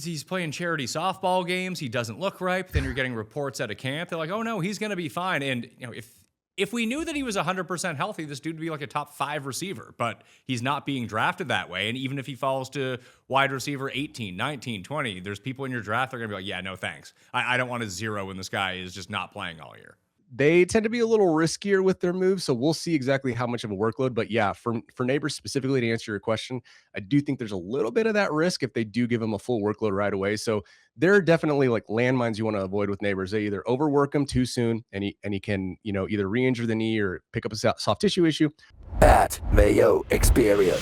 he's playing charity softball games. He doesn't look ripe. Then you're getting reports at a camp. They're like, oh no, he's going to be fine. And if we knew that he was 100% healthy, this dude would be like a top 5 receiver, but he's not being drafted that way. And even if he falls to wide receiver 18, 19, 20, there's people in your draft that are going to be like, yeah, no thanks. I don't want a 0 when this guy is just not playing all year. They tend to be a little riskier with their moves, so we'll see exactly how much of a workload. But yeah, for Nabers specifically, to answer your question, I do think there's a little bit of that risk if they do give him a full workload right away. So there are definitely like landmines you want to avoid with Nabers. They either overwork him too soon, and he can either re-injure the knee or pick up a soft tissue issue. At Mayo Experience.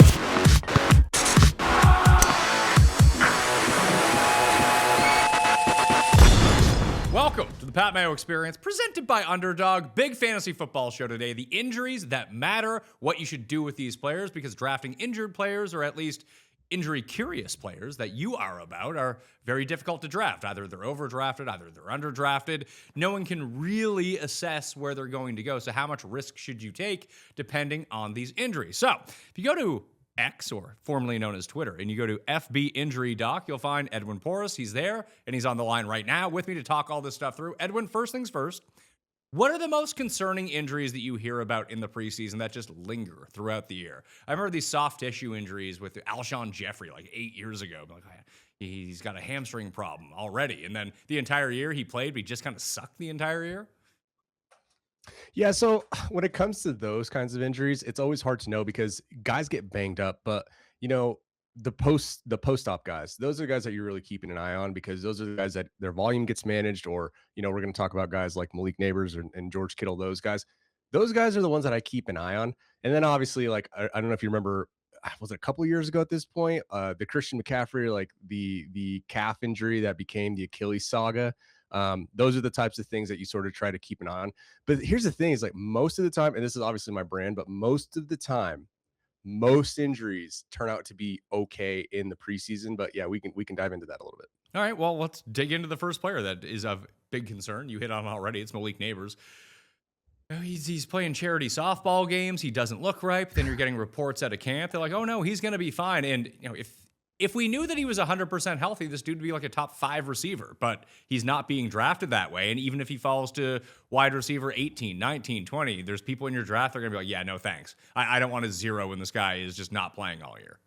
Welcome to the Pat Mayo Experience, presented by Underdog. Big fantasy football show today. The injuries that matter, what you should do with these players, because drafting injured players, or at least injury-curious players that you are about, are very difficult to draft. Either they're overdrafted, either they're underdrafted. No one can really assess where they're going to go. So how much risk should you take depending on these injuries? So if you go to X, or formerly known as Twitter, and you go to FB Injury Doc, you'll find Edwin Porras. He's there, and he's on the line right now with me to talk all this stuff through. Edwin, first things first, what are the most concerning injuries that you hear about in the preseason that just linger throughout the year? I remember these soft tissue injuries with Alshon Jeffrey like 8 years ago. Like, he's got a hamstring problem already, and then the entire year he played, but he just kind of sucked the entire year. Yeah, so when it comes to those kinds of injuries, it's always hard to know because guys get banged up. But the post-op guys, those are the guys that you're really keeping an eye on, because those are the guys that their volume gets managed. Or we're going to talk about guys like Malik Nabers and George Kittle. Those guys are the ones that I keep an eye on. And then obviously, like I don't know if you remember, was it a couple of years ago at this point, the Christian McCaffrey, like the calf injury that became the Achilles saga. Those are the types of things that you sort of try to keep an eye on. But here's the thing, is like most of the time, and this is obviously my brand, but most of the time, most injuries turn out to be okay in the preseason. But yeah, we can dive into that a little bit. All right, well, let's dig into the first player that is of big concern. You hit on him already. It's Malik Nabers. He's playing charity softball games. He doesn't look ripe. Then you're getting reports at a camp. They're like, oh no, he's going to be fine. And if we knew that he was 100% healthy, this dude would be like a top 5 receiver, but he's not being drafted that way. And even if he falls to wide receiver 18, 19, 20, there's people in your draft that are going to be like, yeah, no thanks. I don't want a 0 when this guy is just not playing all year.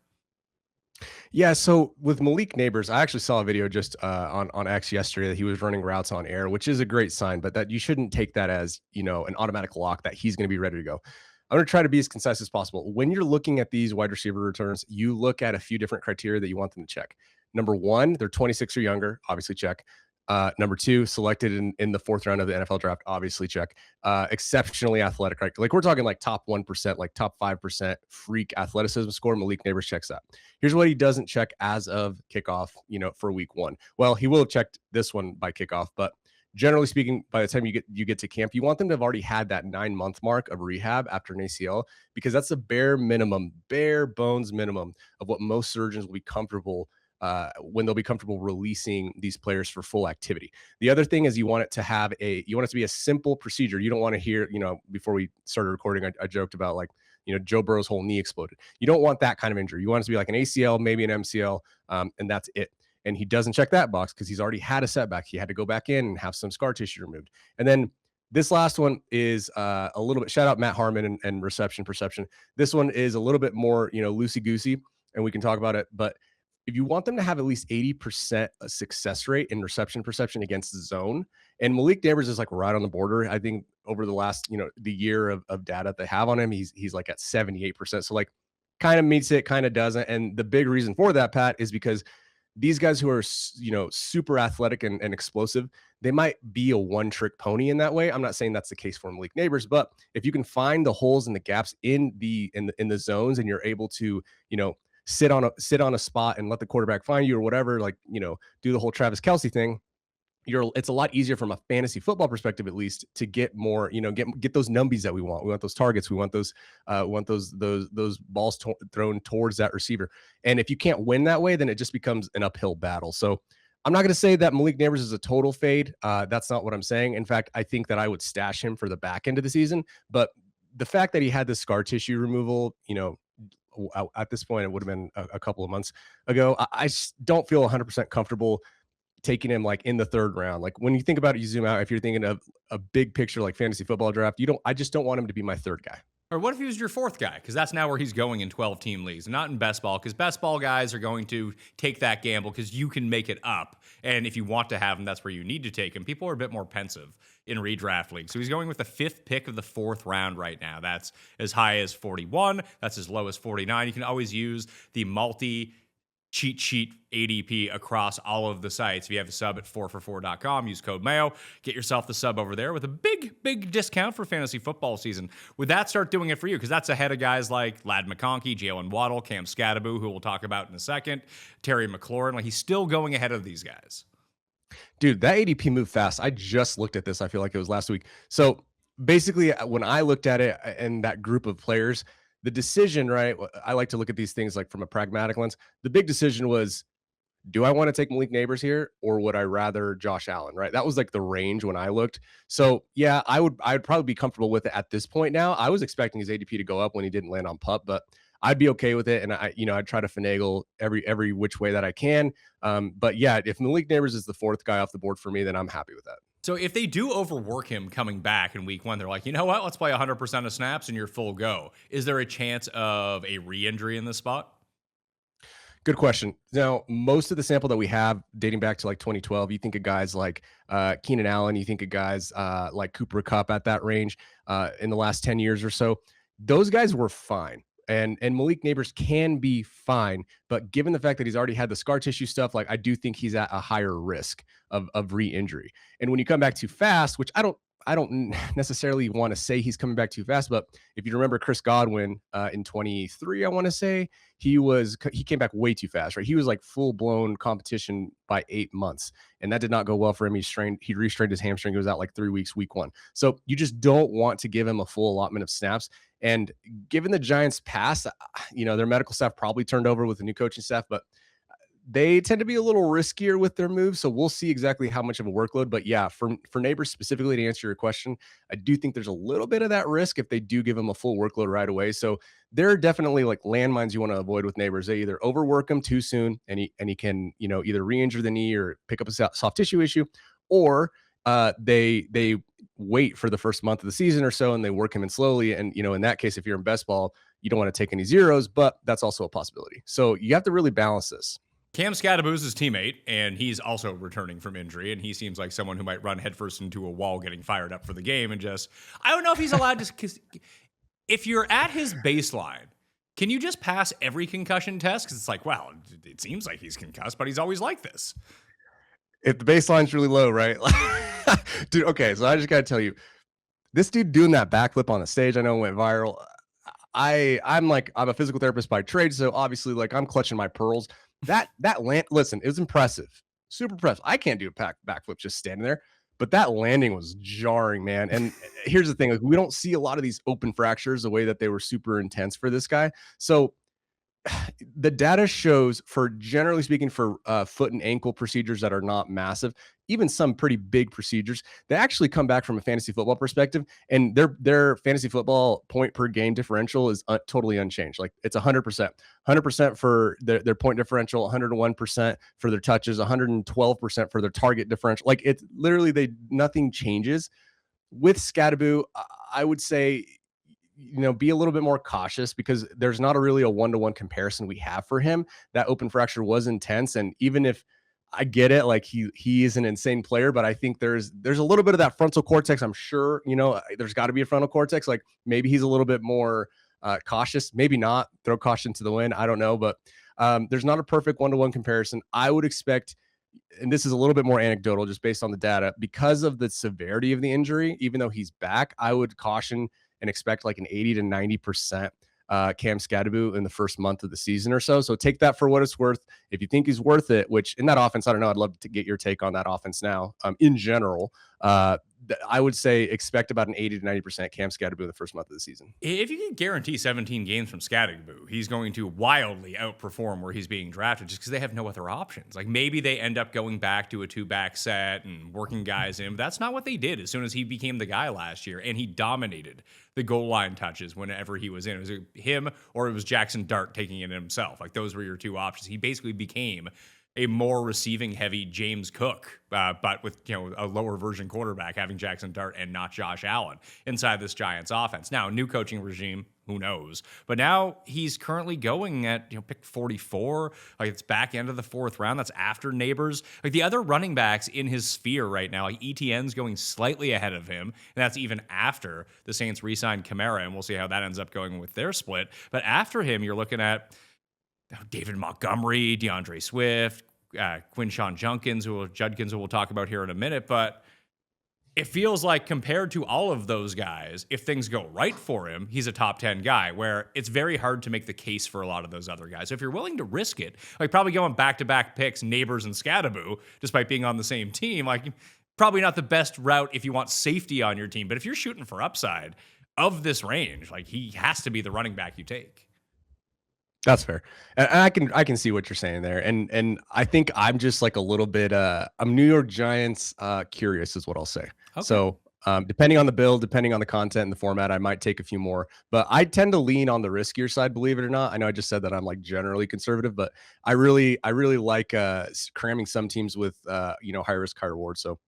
Yeah, so with Malik Nabers, I actually saw a video just on X yesterday that he was running routes on air, which is a great sign, but that you shouldn't take that as, an automatic lock that he's going to be ready to go. I'm going to try to be as concise as possible. When you're looking at these wide receiver returns, you look at a few different criteria that you want them to check. Number 1, they're 26 or younger, obviously check. Number 2, selected in the 4th round of the NFL draft, obviously check. Exceptionally athletic, right? Like we're talking like top 1%, like top 5% freak athleticism score. Malik Nabers checks that. Here's what he doesn't check as of kickoff, for week 1. Well, he will have checked this one by kickoff, but generally speaking, by the time you get to camp, you want them to have already had that 9-month mark of rehab after an ACL, because that's the bare bones minimum of what most surgeons will be comfortable when they'll be comfortable releasing these players for full activity. The other thing is you want it to be a simple procedure. You don't want to hear, before we started recording, I joked about like, Joe Burrow's whole knee exploded. You don't want that kind of injury. You want it to be like an ACL, maybe an MCL, and that's it. And he doesn't check that box because he's already had a setback. He had to go back in and have some scar tissue removed. And then this last one is a little bit, shout out Matt Harmon and reception perception. This one is a little bit more, loosey-goosey, and we can talk about it. But if you want them to have at least 80% success rate in reception perception against the zone, and Malik Nabers is like right on the border. I think over the last, the year of data they have on him, he's like at 78%. So like kind of meets it, kind of doesn't. And the big reason for that, Pat, is because these guys who are, super athletic and explosive, they might be a one-trick pony in that way. I'm not saying that's the case for Malik Nabers, but if you can find the holes and the gaps in the zones, and you're able to, sit on a spot and let the quarterback find you or whatever, like, do the whole Travis Kelce thing, it's a lot easier from a fantasy football perspective, at least, to get more, get those numbies that we want. We want those targets. We want those balls thrown towards that receiver. And if you can't win that way, then it just becomes an uphill battle. So I'm not going to say that Malik Nabers is a total fade. That's not what I'm saying. In fact, I think that I would stash him for the back end of the season. But the fact that he had this scar tissue removal, At this point, it would have been a couple of months ago. I just don't feel 100% comfortable taking him like in the third round. Like when you think about it, you zoom out. If you're thinking of a big picture like fantasy football draft, I just don't want him to be my third guy. Or what if he was your fourth guy? Because that's now where he's going in 12-team leagues, not in best ball, because best ball guys are going to take that gamble because you can make it up. And if you want to have him, that's where you need to take him. People are a bit more pensive in redraft leagues. So he's going with the 5th pick of the 4th round right now. That's as high as 41. That's as low as 49. You can always use the multi cheat sheet ADP across all of the sites. If you have a sub at 4for4.com, use code Mayo. Get yourself the sub over there with a big discount for fantasy football season. Would that start doing it for you? Because that's ahead of guys like Lad McConkey, Jalen Waddle, Cam Skattebo, who we'll talk about in a second, Terry McLaurin. Like, he's still going ahead of these guys. Dude, that ADP moved fast. I just looked at this. I feel like it was last week. So basically, when I looked at it and that group of players, the decision, right? I like to look at these things like from a pragmatic lens. The big decision was, do I want to take Malik Nabers here or would I rather Josh Allen, right? That was like the range when I looked. So yeah, I'd probably be comfortable with it at this point now. I was expecting his ADP to go up when he didn't land on PUP, but I'd be okay with it. And I'd try to finagle every which way that I can. But yeah, if Malik Nabers is the 4th guy off the board for me, then I'm happy with that. So if they do overwork him coming back in week 1, they're like, you know what? Let's play 100% of snaps and you're full go. Is there a chance of a re-injury in this spot? Good question. Now, most of the sample that we have dating back to like 2012, you think of guys like Keenan Allen, you think of guys like Cooper Kupp at that range in the last 10 years or so. Those guys were fine. And Malik Nabers can be fine, but given the fact that he's already had the scar tissue stuff, like I do think he's at a higher risk of re-injury. And when you come back too fast, which I don't necessarily want to say he's coming back too fast, but if you remember Chris Godwin in 23, I want to say he came back way too fast, right? He was like full blown competition by 8 months, and that did not go well for him. He restrained his hamstring. He was out like 3 weeks, week 1. So you just don't want to give him a full allotment of snaps. And given the Giants' past, their medical staff probably turned over with the new coaching staff, but they tend to be a little riskier with their moves. So we'll see exactly how much of a workload. But yeah, for Nabers specifically, to answer your question, I do think there's a little bit of that risk if they do give him a full workload right away. So there are definitely like landmines you want to avoid with Nabers. They either overwork him too soon and he can, either re-injure the knee or pick up a soft tissue issue, or they wait for the first month of the season or so and they work him in slowly. And, in that case, if you're in best ball, you don't want to take any zeros, but that's also a possibility. So you have to really balance this. Cam Skattebo is his teammate, and he's also returning from injury, and he seems like someone who might run headfirst into a wall getting fired up for the game and I don't know if he's allowed to, because if you're at his baseline, can you just pass every concussion test? Because it's like, well, it seems like he's concussed, but he's always like this. If the baseline's really low, right? Dude, okay, so I just got to tell you, this dude doing that backflip on the stage, I know went viral. I'm a physical therapist by trade, so obviously, like, I'm clutching my pearls. That listen, it was impressive, super impressive. I can't do a backflip just standing there, but that landing was jarring, man. And here's the thing: like, we don't see a lot of these open fractures the way that they were super intense for this guy. So the data shows, for generally speaking, for foot and ankle procedures that are not massive, even some pretty big procedures, they actually come back from a fantasy football perspective, and their fantasy football point per game differential is totally unchanged. Like, it's 100% for their point differential, 101% for their touches, 112% for their target differential. Like, it's literally nothing changes. With Skattebo, I would say, be a little bit more cautious because there's not really a one-to-one comparison we have for him. That open fracture was intense. And even if I get it, like he is an insane player, but I think there's a little bit of that frontal cortex. I'm sure, there's got to be a frontal cortex. Like, maybe he's a little bit more cautious, maybe not. Throw caution to the wind. I don't know, but there's not a perfect one-to-one comparison. I would expect, and this is a little bit more anecdotal just based on the data, because of the severity of the injury, even though he's back, I would caution and expect like an 80 to 90% Cam Skattebo in the first month of the season or so. So take that for what it's worth. If you think he's worth it, which in that offense, I don't know, I'd love to get your take on that offense now in general. I would say expect about an 80 to 90% Cam Skattebo in the first month of the season. If you can guarantee 17 games from Skattebo, he's going to wildly outperform where he's being drafted just because they have no other options. Like maybe they end up going back to a 2-back set and working guys in. But that's not what they did as soon as he became the guy last year, and he dominated the goal line touches whenever he was in. It was him or it was Jackson Dart taking it himself. Like those were your two options. He basically became a more receiving heavy James Cook, but with a lower version quarterback, having Jackson Dart and not Josh Allen inside this Giants offense. Now, new coaching regime, who knows? But now he's currently going at pick 44. Like it's back end of the 4th round. That's after Nabers. Like the other running backs in his sphere right now, like ETN's going slightly ahead of him, and that's even after the Saints re-signed Kamara, and we'll see how that ends up going with their split. But after him, you're looking at David Montgomery, DeAndre Swift, Quinshon Judkins, who we'll talk about here in a minute. But it feels like compared to all of those guys, if things go right for him, he's a top 10 guy, where it's very hard to make the case for a lot of those other guys. So if you're willing to risk it, like probably going back-to-back picks, Nabers and Skattebo, despite being on the same team, like probably not the best route if you want safety on your team. But if you're shooting for upside of this range, like he has to be the running back you take. That's fair. And I can see what you're saying there. And I think I'm just like a little bit I'm New York Giants curious is what I'll say. Okay. So depending on the build, depending on the content and the format, I might take a few more, but I tend to lean on the riskier side, believe it or not. I know I just said that I'm like generally conservative, but I really like cramming some teams with high risk, high reward. So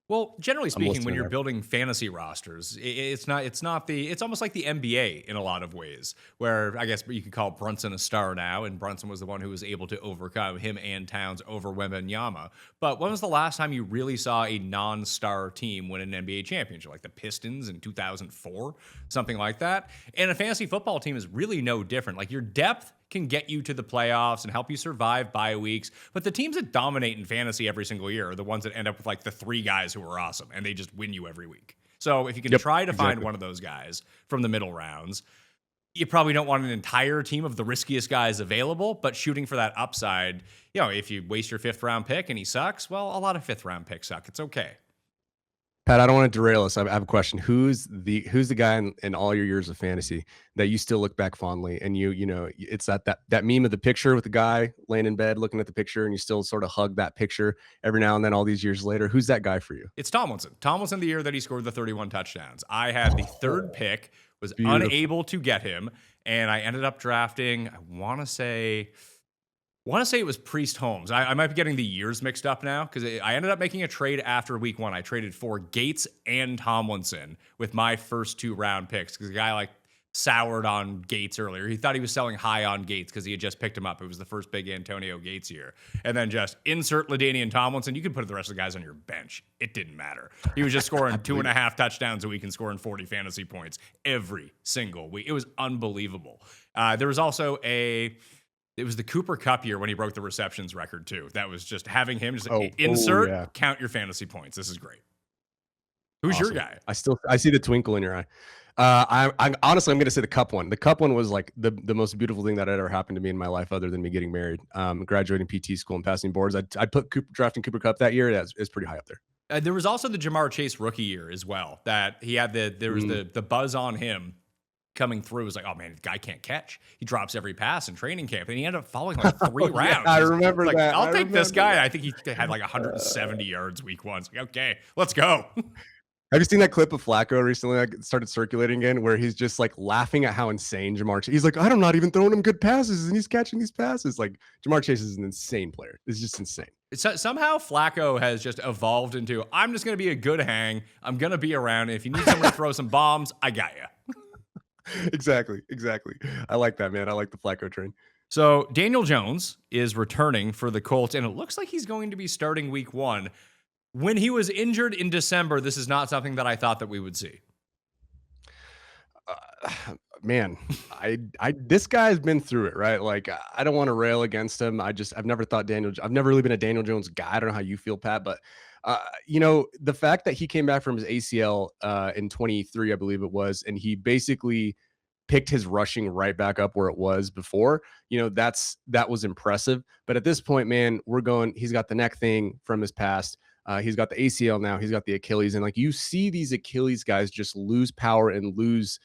well, generally speaking, when you're building fantasy rosters, it's almost like the NBA in a lot of ways, where I guess you could call Brunson a star now, and Brunson was the one who was able to overcome him and Towns over Wembanyama. But when was the last time you really saw a non-star team win an NBA championship, like the Pistons in 2004, something like that? And a fantasy football team is really no different. Like your depth can get you to the playoffs and help you survive bye weeks. But the teams that dominate in fantasy every single year are the ones that end up with like the 3 guys who are awesome and they just win you every week. So if you can try to find one of those guys from the middle rounds, you probably don't want an entire team of the riskiest guys available, but shooting for that upside, if you waste your 5th round pick and he sucks, well, a lot of 5th round picks suck. It's okay. Pat, I don't want to derail us. I have a question. Who's the guy in all your years of fantasy that you still look back fondly and it's that meme of the picture with the guy laying in bed looking at the picture and you still sort of hug that picture every now and then all these years later? Who's that guy for you? It's Tomlinson. Tomlinson, the year that he scored the 31 touchdowns. I had the 3rd pick, was unable to get him, and I ended up drafting, I want to say it was Priest Holmes. I might be getting the years mixed up now because I ended up making a trade after week 1. I traded for Gates and Tomlinson with my first 2 round picks because the guy soured on Gates earlier. He thought he was selling high on Gates because he had just picked him up. It was the first big Antonio Gates year. And then just insert LaDainian Tomlinson. You could put the rest of the guys on your bench. It didn't matter. He was just scoring 2.5 touchdowns a week and scoring 40 fantasy points every single week. It was unbelievable. There was also it was the Cooper Kupp year when he broke the receptions record too. That was just having him just count your fantasy points. This is great. Who's your guy? I see the twinkle in your eye. I'm honestly, I'm going to say the Kupp one. The Kupp one was like the most beautiful thing that had ever happened to me in my life, other than me getting married, graduating PT school and passing boards. I'd put drafting Cooper Kupp that year. It's pretty high up there. There was also the Jamar Chase rookie year as well. That he had there was the buzz on him coming through. It was like, oh man, the guy can't catch. He drops every pass in training camp, and he ended up falling like 3 rounds. Yeah, I remember that. I'll take this guy. I think he had like 170 yards week 1. It's like, okay, let's go. Have you seen that clip of Flacco recently that started circulating again, where he's just like laughing at how insane Jamar Chase? He's like, I'm not even throwing him good passes, and he's catching these passes. Like Jamar Chase is an insane player. It's just insane. Somehow Flacco has just evolved into, I'm just going to be a good hang. I'm going to be around. And if you need someone to throw some bombs, I got you. Exactly. I like that, man. I like the Flacco train. So Daniel Jones is returning for the Colts, and it looks like he's going to be starting week 1. When he was injured in December, this is not something that I thought that we would see. Man, this guy's been through it, right? Like, I don't want to rail against him. I've never really been a Daniel Jones guy. I don't know how you feel, Pat, but the fact that he came back from his ACL in 23, I believe it was, and he basically picked his rushing right back up where it was before, that was impressive. But at this point, man, he's got the neck thing from his past. He's got the ACL now. He's got the Achilles. And like you see these Achilles guys just lose power and lose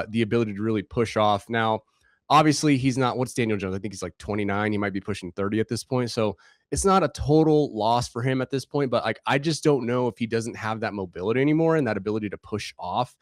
the ability to really push off. Now, obviously, he's not, what's Daniel Jones? I think he's like 29. He might be pushing 30 at this point. So it's not a total loss for him at this point. But like, I just don't know if he doesn't have that mobility anymore and that ability to push off,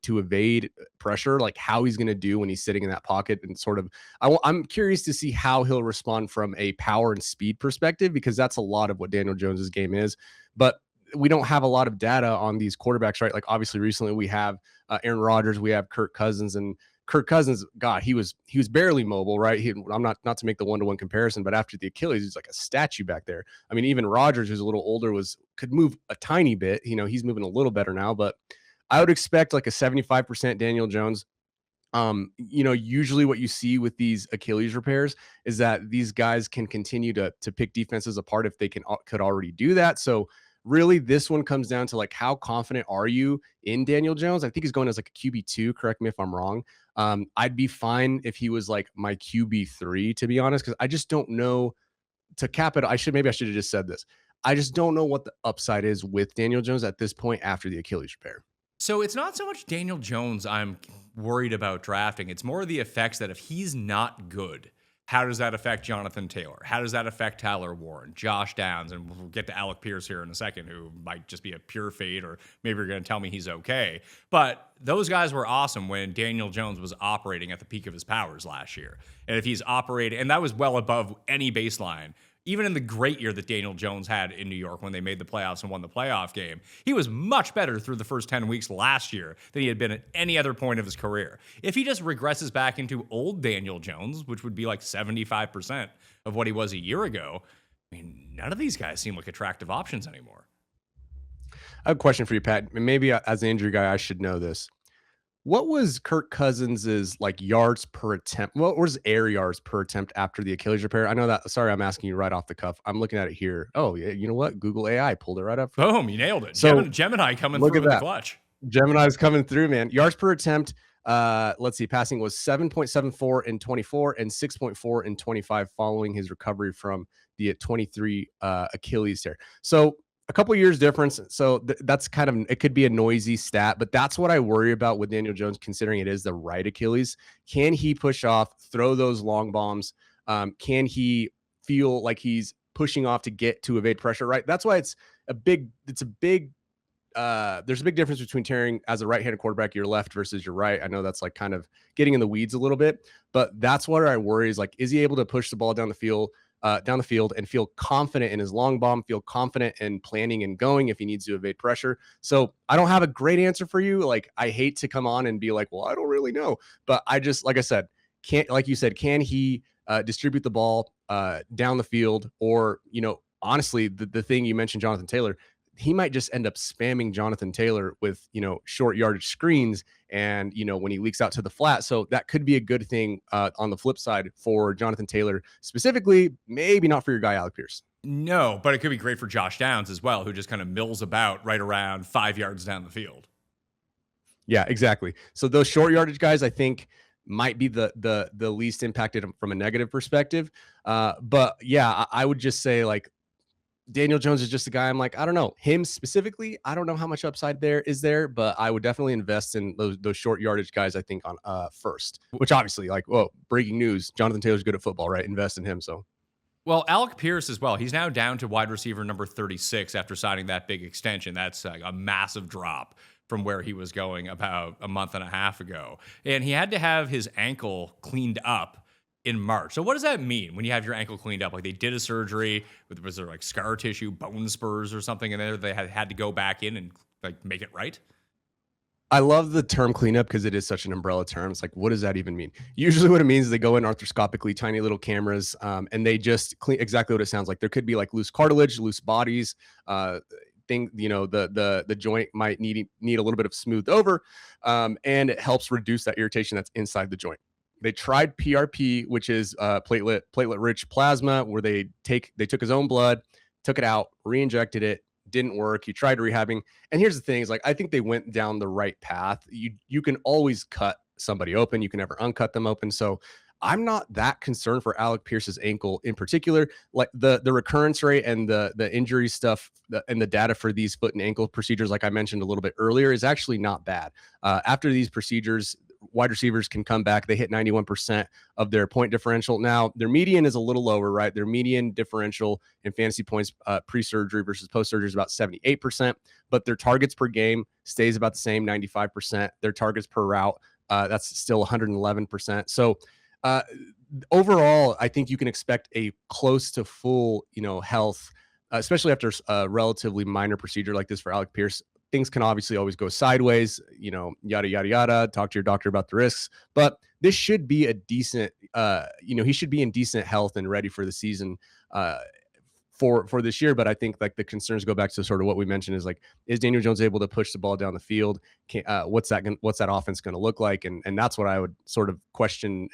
to evade pressure, like how he's going to do when he's sitting in that pocket and sort of, I'm curious to see how he'll respond from a power and speed perspective, because that's a lot of what Daniel Jones's game is. But we don't have a lot of data on these quarterbacks, right? Like obviously recently we have Aaron Rodgers, we have Kirk Cousins, and Kirk Cousins, God, he was barely mobile, right? I'm not to make the one-to-one comparison, but after the Achilles, he's like a statue back there. I mean, even Rodgers, who's a little older, could move a tiny bit. He's moving a little better now, but I would expect like a 75% Daniel Jones. Usually what you see with these Achilles repairs is that these guys can continue to pick defenses apart if they could already do that. So really, this one comes down to like, how confident are you in Daniel Jones? I think he's going as like a QB2. Correct me if I'm wrong. I'd be fine if he was like my QB3, to be honest, because I just don't know. To cap it, I should have just said this. I just don't know what the upside is with Daniel Jones at this point after the Achilles repair. So it's not so much Daniel Jones I'm worried about drafting. It's more the effects that if he's not good, how does that affect Jonathan Taylor? How does that affect Tyler Warren, Josh Downs? And we'll get to Alec Pierce here in a second, who might just be a pure fade, or maybe you're going to tell me he's okay. But those guys were awesome when Daniel Jones was operating at the peak of his powers last year. And if he's operating, and that was well above any baseline, even in the great year that Daniel Jones had in New York when they made the playoffs and won the playoff game, he was much better through the first 10 weeks last year than he had been at any other point of his career. If he just regresses back into old Daniel Jones, which would be like 75% of what he was a year ago, I mean, none of these guys seem like attractive options anymore. I have a question for you, Pat. Maybe as an injury guy, I should know this. What was Kirk Cousins's like yards per attempt? What was air yards per attempt after the Achilles repair? I know that. Sorry, I'm asking you right off the cuff. I'm looking at it here. Oh, yeah. You know what? Google AI pulled it right up. Boom, you nailed it. So, Gemini coming through with the clutch. Gemini's coming through, man. Yards per attempt. Let's see. Passing was 7.74 in 24 and 6.4 in 25 following his recovery from the 23 Achilles tear. So a couple years difference. So that's kind of, it could be a noisy stat, but that's what I worry about with Daniel Jones, considering it is the right Achilles. Can he push off, throw those long bombs? Can he feel like he's pushing off to get to evade pressure, right? That's why there's a big difference between tearing as a right-handed quarterback, your left versus your right. I know that's like kind of getting in the weeds a little bit, but that's what I worry is like, is he able to push the ball down the field and feel confident in his long bomb, feel confident in planning and going if he needs to evade pressure. So I don't have a great answer for you. Like, I hate to come on and be like, well, I don't really know, but I just, like I said, like you said, can he distribute the ball down the field? Or, honestly, the thing you mentioned, Jonathan Taylor, he might just end up spamming Jonathan Taylor with, short yardage screens and, when he leaks out to the flat. So that could be a good thing on the flip side for Jonathan Taylor specifically, maybe not for your guy, Alec Pierce. No, but it could be great for Josh Downs as well, who just kind of mills about right around 5 yards down the field. Yeah, exactly. So those short yardage guys, I think, might be the least impacted from a negative perspective. But yeah, I would just say like, Daniel Jones is just a guy I'm like, I don't know him specifically. I don't know how much upside there is there, but I would definitely invest in those short yardage guys, I think, on first, which obviously, like, whoa, breaking news. Jonathan Taylor's good at football, right? Invest in him. So, well, Alec Pierce as well. He's now down to wide receiver number 36 after signing that big extension. That's a massive drop from where he was going about a month and a half ago. And he had to have his ankle cleaned up in March. So what does that mean when you have your ankle cleaned up? Like, they did a surgery, was there like scar tissue, bone spurs or something in there? They had to go back in and like make it right? I love the term cleanup because it is such an umbrella term. It's like, what does that even mean? Usually what it means is they go in arthroscopically, tiny little cameras, and they just clean exactly what it sounds like. There could be like loose cartilage, loose bodies, the joint might need a little bit of smoothed over, and it helps reduce that irritation that's inside the joint. They tried PRP, which is platelet-rich plasma, where they took his own blood, took it out, re-injected it, didn't work. He tried rehabbing. And here's the thing is, like, I think they went down the right path. You can always cut somebody open. You can never uncut them open. So I'm not that concerned for Alec Pierce's ankle in particular. Like the recurrence rate and the injury stuff and the data for these foot and ankle procedures, like I mentioned a little bit earlier, is actually not bad. After these procedures, wide receivers can come back. They hit 91% of their point differential. Now, their median is a little lower, right? Their median differential in fantasy points pre-surgery versus post-surgery is about 78%, but their targets per game stays about the same, 95%. Their targets per route, that's still 111%. So overall, I think you can expect a close to full, health, especially after a relatively minor procedure like this for Alec Pierce. Things can obviously always go sideways, yada, yada, yada. Talk to your doctor about the risks. But this should be a decent, he should be in decent health and ready for the season for this year. But I think like the concerns go back to sort of what we mentioned is like, is Daniel Jones able to push the ball down the field? What's that offense going to look like? And that's what I would sort of question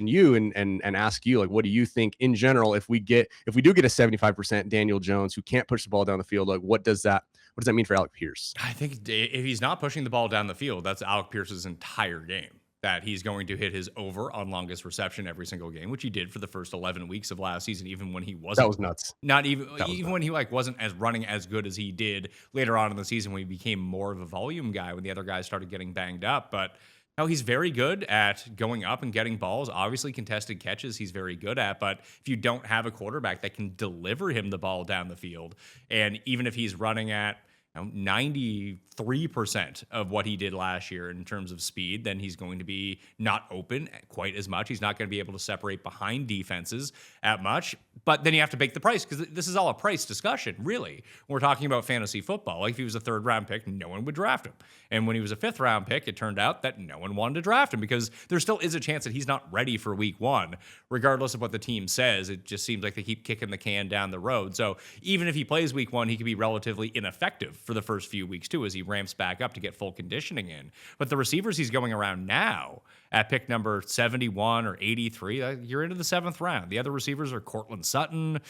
you and ask you, like, what do you think in general, if we do get a 75% Daniel Jones who can't push the ball down the field, like what does that mean for Alec Pierce? I think if he's not pushing the ball down the field, that's Alec Pierce's entire game. That he's going to hit his over on longest reception every single game, which he did for the first 11 weeks of last season, even when he wasn't. That was nuts. When he wasn't as running as good as he did later on in the season when he became more of a volume guy when the other guys started getting banged up. But no, he's very good at going up and getting balls. Obviously, contested catches he's very good at. But if you don't have a quarterback that can deliver him the ball down the field, and even if he's running at 93% of what he did last year in terms of speed, then he's going to be not open quite as much. He's not going to be able to separate behind defenses at much. But then you have to bake the price, because this is all a price discussion, really. When we're talking about fantasy football, like if he was a 3rd round pick, no one would draft him. And when he was a 5th round pick, it turned out that no one wanted to draft him because there still is a chance that he's not ready for week 1, regardless of what the team says. It just seems like they keep kicking the can down the road. So even if he plays week 1, he could be relatively ineffective for the first few weeks too, as he ramps back up to get full conditioning in. But the receivers he's going around now at pick number 71 or 83, you're into the 7th round. The other receivers are Cortland Sutton,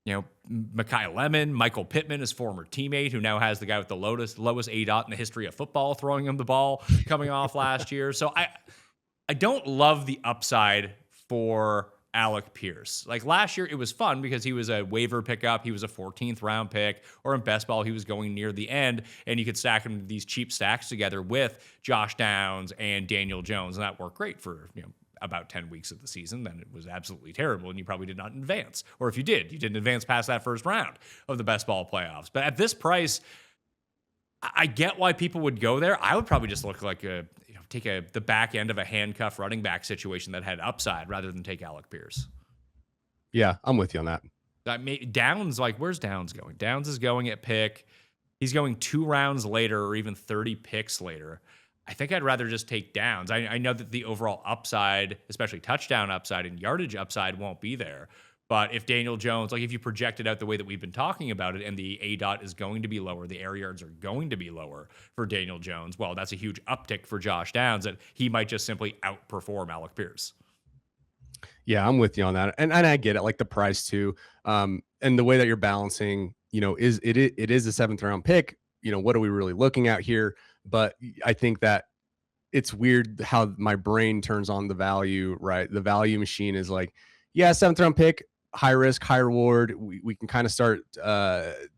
Mekhi Lemon, Michael Pittman, his former teammate, who now has the guy with the lowest ADOT in the history of football throwing him the ball coming off last year. So I don't love the upside for Alec Pierce. Like last year, it was fun because he was a waiver pickup. He was a 14th round pick, or in best ball, he was going near the end, and you could stack him these cheap stacks together with Josh Downs and Daniel Jones, and that worked great for about 10 weeks of the season. Then it was absolutely terrible, and you probably did not advance, or if you didn't advance past that first round of the best ball playoffs. But at this price, I get why people would go there. I would probably just look like take the back end of a handcuff running back situation that had upside rather than take Alec Pierce. Yeah, I'm with you on that. Downs, like, where's Downs going? Downs is going at pick. He's going 2 rounds later or even 30 picks later. I think I'd rather just take Downs. I know that the overall upside, especially touchdown upside and yardage upside, won't be there. But if Daniel Jones, like if you project it out the way that we've been talking about it, and the ADOT is going to be lower, the air yards are going to be lower for Daniel Jones, well, that's a huge uptick for Josh Downs, that he might just simply outperform Alec Pierce. Yeah, I'm with you on that. And I get it, like the price too. And the way that you're balancing, is it is a 7th round pick. What are we really looking at here? But I think that it's weird how my brain turns on the value, right? The value machine is like, yeah, 7th round pick, high risk, high reward. We can kind of start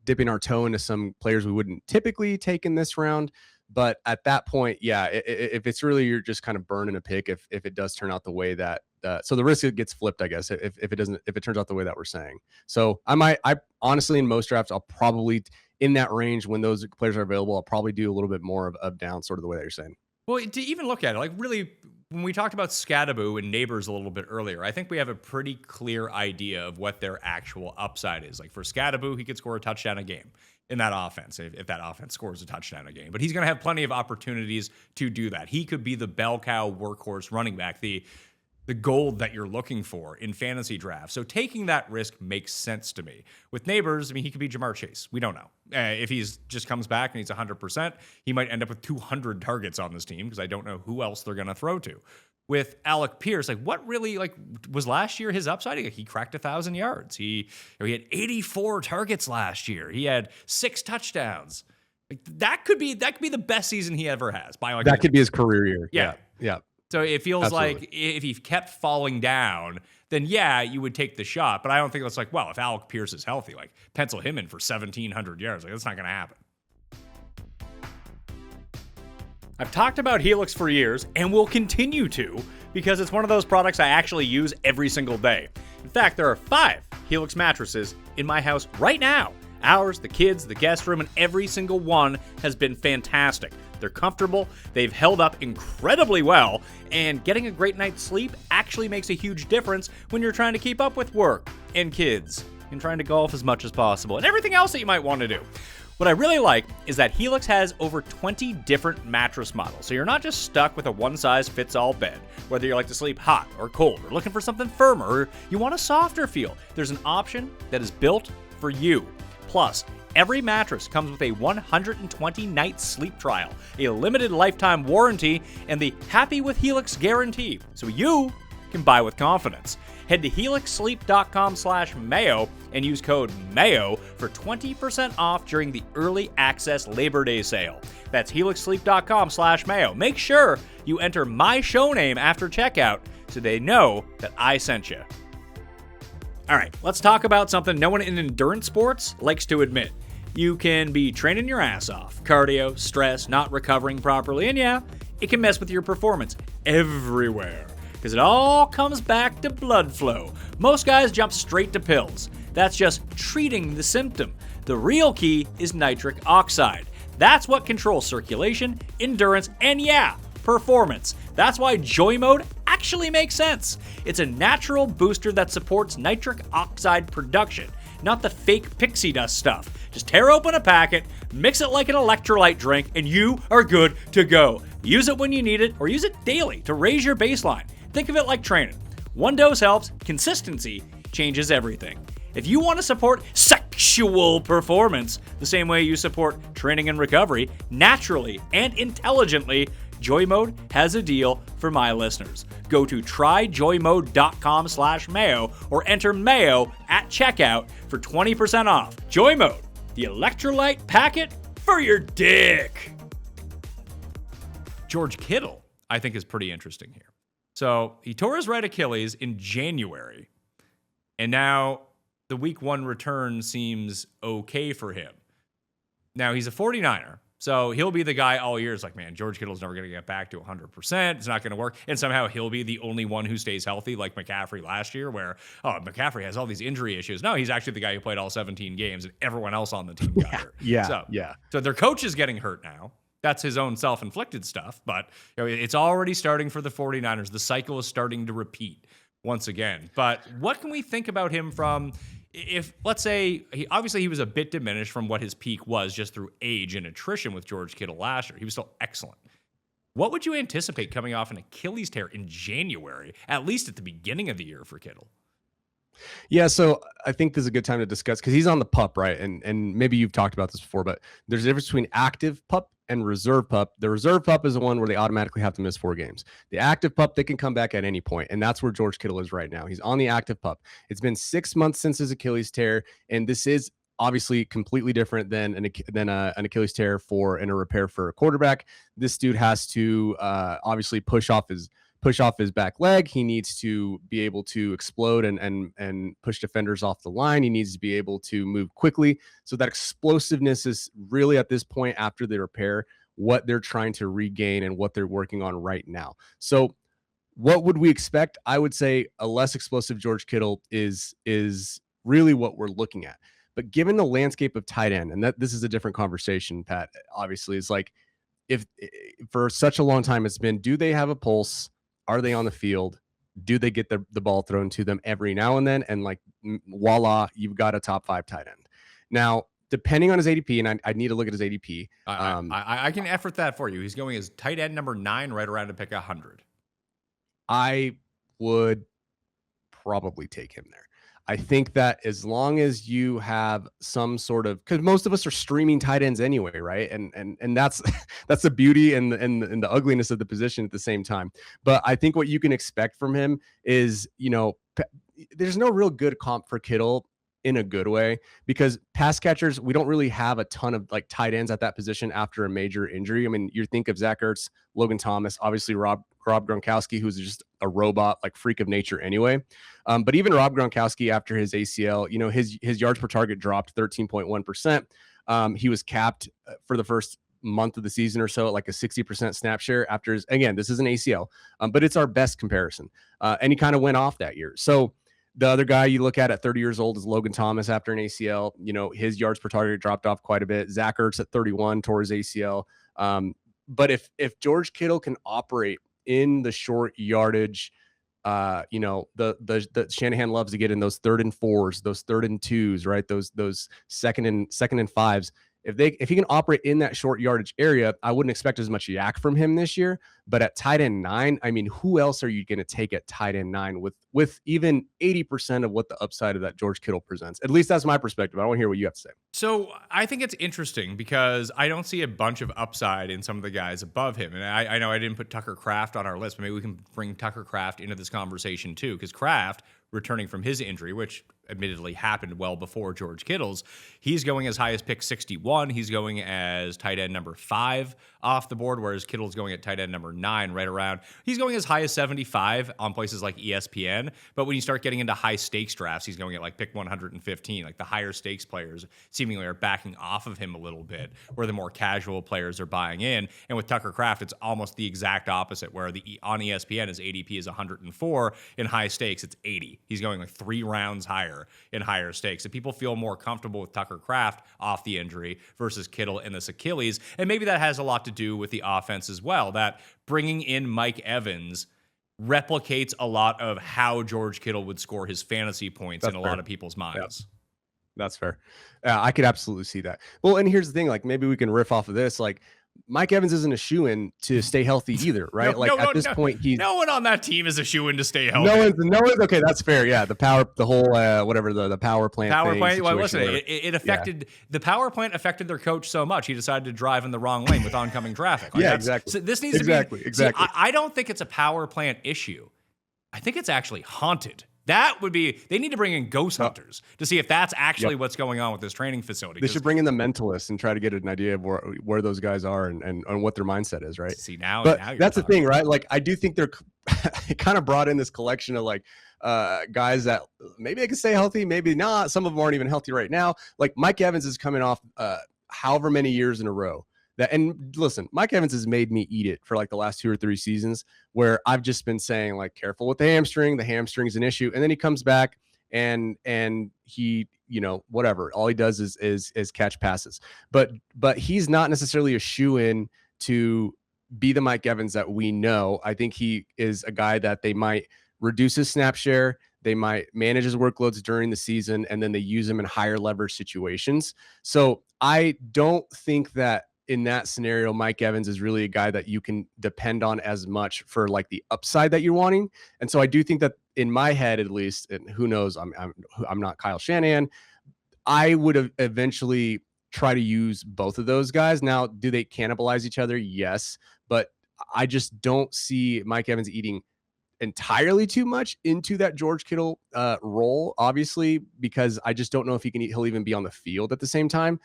dipping our toe into some players we wouldn't typically take in this round. But at that point, yeah, if it's really, you're just kind of burning a pick if it does turn out the way that, so the risk gets flipped, I guess, if it turns out the way that we're saying. So I honestly, in most drafts, I'll probably, in that range, when those players are available, I'll probably do a little bit more of down, sort of the way that you're saying. Well, to even look at it, like really, when we talked about Skattebo and Nabers a little bit earlier, I think we have a pretty clear idea of what their actual upside is. Like for Skattebo, he could score a touchdown a game in that offense, if that offense scores a touchdown a game. But he's going to have plenty of opportunities to do that. He could be the bell cow workhorse running back, the gold that you're looking for in fantasy drafts. So taking that risk makes sense to me. With Nabers, he could be Jamar Chase. We don't know. If he's just comes back and he's 100%, he might end up with 200 targets on this team because I don't know who else they're going to throw to. With Alec Pierce, what really was last year his upside? He cracked 1,000 yards. He had 84 targets last year. He had 6 touchdowns. That could be the best season he ever has. That could be his career year. Yeah. Yeah. So it feels Absolutely. like if he kept falling down, then yeah, you would take the shot. But I don't think that's like, well, if Alec Pierce is healthy, like pencil him in for 1,700 yards. Like that's not going to happen. I've talked about Helix for years and will continue to because it's one of those products I actually use every single day. In fact, there are 5 Helix mattresses in my house right now. Ours, the kids, the guest room, and every single one has been fantastic. They're comfortable, they've held up incredibly well, and getting a great night's sleep actually makes a huge difference when you're trying to keep up with work and kids and trying to golf as much as possible and everything else that you might want to do. What I really like is that Helix has over 20 different mattress models, so you're not just stuck with a one-size-fits-all bed. Whether you like to sleep hot or cold, or looking for something firmer, or you want a softer feel, there's an option that is built for you. Plus, every mattress comes with a 120-night sleep trial, a limited lifetime warranty, and the Happy with Helix guarantee, so you can buy with confidence. Head to helixsleep.com/Mayo and use code MAYO for 20% off during the early access Labor Day sale. That's helixsleep.com/Mayo. Make sure you enter my show name after checkout so they know that I sent you. All right, let's talk about something no one in endurance sports likes to admit. You can be training your ass off, cardio, stress, not recovering properly, and yeah, it can mess with your performance everywhere. Because it all comes back to blood flow. Most guys jump straight to pills. That's just treating the symptom. The real key is nitric oxide. That's what controls circulation, endurance, and yeah, performance. That's why Joy Mode actually makes sense. It's a natural booster that supports nitric oxide production, not the fake pixie dust stuff. Just tear open a packet, mix it like an electrolyte drink, and you are good to go. Use it when you need it, or use it daily to raise your baseline. Think of it like training. One dose helps, consistency changes everything. If you want to support sexual performance the same way you support training and recovery, naturally and intelligently, Joy Mode has a deal for my listeners. Go to tryjoymode.com/Mayo or enter Mayo at checkout for 20% off. Joy Mode, the electrolyte packet for your dick. George Kittle, I think, is pretty interesting here. So he tore his right Achilles in January, and now the week 1 return seems okay for him. Now he's a 49er, so he'll be the guy all year. It's like, man, George Kittle's never going to get back to 100%. It's not going to work. And somehow he'll be the only one who stays healthy, like McCaffrey last year, where, oh, McCaffrey has all these injury issues. No, he's actually the guy who played all 17 games, and everyone else on the team got hurt. So their coach is getting hurt now. That's his own self-inflicted stuff, but it's already starting for the 49ers. The cycle is starting to repeat once again. But what can we think about him from, if, let's say, he was a bit diminished from what his peak was just through age and attrition with George Kittle last year. He was still excellent. What would you anticipate coming off an Achilles tear in January, at least at the beginning of the year for Kittle? Yeah, so I think this is a good time to discuss because he's on the PUP, right? And maybe you've talked about this before, but there's a difference between active PUP and reserve PUP. The reserve PUP is the one where they automatically have to miss 4 games. The active PUP, they can come back at any point, and that's where George Kittle is right now. He's on the active PUP. It's been 6 months since his Achilles tear, and this is obviously completely different than an Achilles tear in a repair for a quarterback. This dude has to obviously push off his back leg. He needs to be able to explode and push defenders off the line. He needs to be able to move quickly. So that explosiveness is really at this point after the repair, what they're trying to regain and what they're working on right now. So what would we expect? I would say a less explosive George Kittle is really what we're looking at. But given the landscape of tight end, and that this is a different conversation, Pat, obviously, it's like if for such a long time it's been, do they have a pulse? Are they on the field? Do they get the ball thrown to them every now and then? And like, voila, you've got a top 5 tight end. Now, depending on his ADP, and I need to look at his ADP. I can effort that for you. He's going as tight end number 9, right around to pick 100. I would probably take him there. I think that as long as you have some sort of, because most of us are streaming tight ends anyway, right? And that's the beauty and the ugliness of the position at the same time. But I think what you can expect from him is, there's no real good comp for Kittle in a good way, because pass catchers, we don't really have a ton of like tight ends at that position after a major injury. I mean, you think of Zach Ertz, Logan Thomas, obviously Rob Gronkowski, who's just a robot, like freak of nature anyway. But even Rob Gronkowski after his ACL, you know, his yards per target dropped 13.1%. He was capped for the first month of the season or so at like a 60% snap share after his, again, this is an ACL, but it's our best comparison. And he kind of went off that year. So the other guy you look at 30 years old is Logan Thomas after an ACL. You know, his yards per target dropped off quite a bit. Zach Ertz at 31 tore his ACL. But if George Kittle can operate in the short yardage, you know, the Shanahan loves to get in those 3rd and 4s, those 3rd and 2s, right? Those second and 5s. If he can operate in that short yardage area, I wouldn't expect as much yak from him this year. But at tight end 9, I mean, who else are you going to take at tight end 9 with even 80% of what the upside of that George Kittle presents? At least that's my perspective. I want to hear what you have to say. So I think it's interesting because I don't see a bunch of upside in some of the guys above him. And I know I didn't put Tucker Kraft on our list, but maybe we can bring Tucker Kraft into this conversation too, because Kraft, returning from his injury, which admittedly happened well before George Kittle's, he's going as high as pick 61. He's going as tight end number 5 off the board, whereas Kittle's going at tight end number 9, right around. He's going as high as 75 on places like ESPN. But when you start getting into high stakes drafts, he's going at like pick 115. Like the higher stakes players seemingly are backing off of him a little bit, where the more casual players are buying in. And with Tucker Kraft, it's almost the exact opposite, where on ESPN his ADP is 104. In high stakes, it's 80. He's going like 3 rounds higher in higher stakes. And people feel more comfortable with Tucker Kraft off the injury versus Kittle and this Achilles. And maybe that has a lot to do with the offense as well, that bringing in Mike Evans replicates a lot of how George Kittle would score his fantasy points in a lot of people's minds. Yep. That's fair. I could absolutely see that. Well, and here's the thing, like maybe we can riff off of this. Like Mike Evans isn't a shoo-in to stay healthy either, right? At this point, he's no one on that team is a shoo-in to stay healthy. No one's okay. That's fair. Yeah, the whole whatever the power plant. Well, listen, it affected the power plant affected their coach so much he decided to drive in the wrong lane with oncoming traffic. Like exactly. So this needs to be exactly. See, I don't think it's a power plant issue. I think it's actually haunted. That would be, they need to bring in ghost hunters to see if that's actually what's going on with this training facility. They should bring in the mentalists and try to get an idea of where those guys are and what their mindset is, right? See, now that's the thing, right? Like, I do think they're kind of brought in this collection of like guys that maybe they can stay healthy, maybe not. Some of them aren't even healthy right now. Like Mike Evans is coming off however many years in a row. And listen, Mike Evans has made me eat it for like the last 2 or 3 seasons, where I've just been saying like, careful with the hamstring's an issue. And then he comes back and he, you know, whatever, all he does is catch passes, but he's not necessarily a shoe-in to be the Mike Evans that we know. I think he is a guy that they might reduce his snap share. They might manage his workloads during the season, and then they use him in higher leverage situations. So I don't think that in that scenario, Mike Evans is really a guy that you can depend on as much for like the upside that you're wanting. And so I do think that in my head, at least, and who knows, I'm not Kyle Shanahan, I would have eventually try to use both of those guys. Now, do they cannibalize each other? Yes, but I just don't see Mike Evans eating entirely too much into that George Kittle role, obviously, because I just don't know if he'll even be on the field at the same time.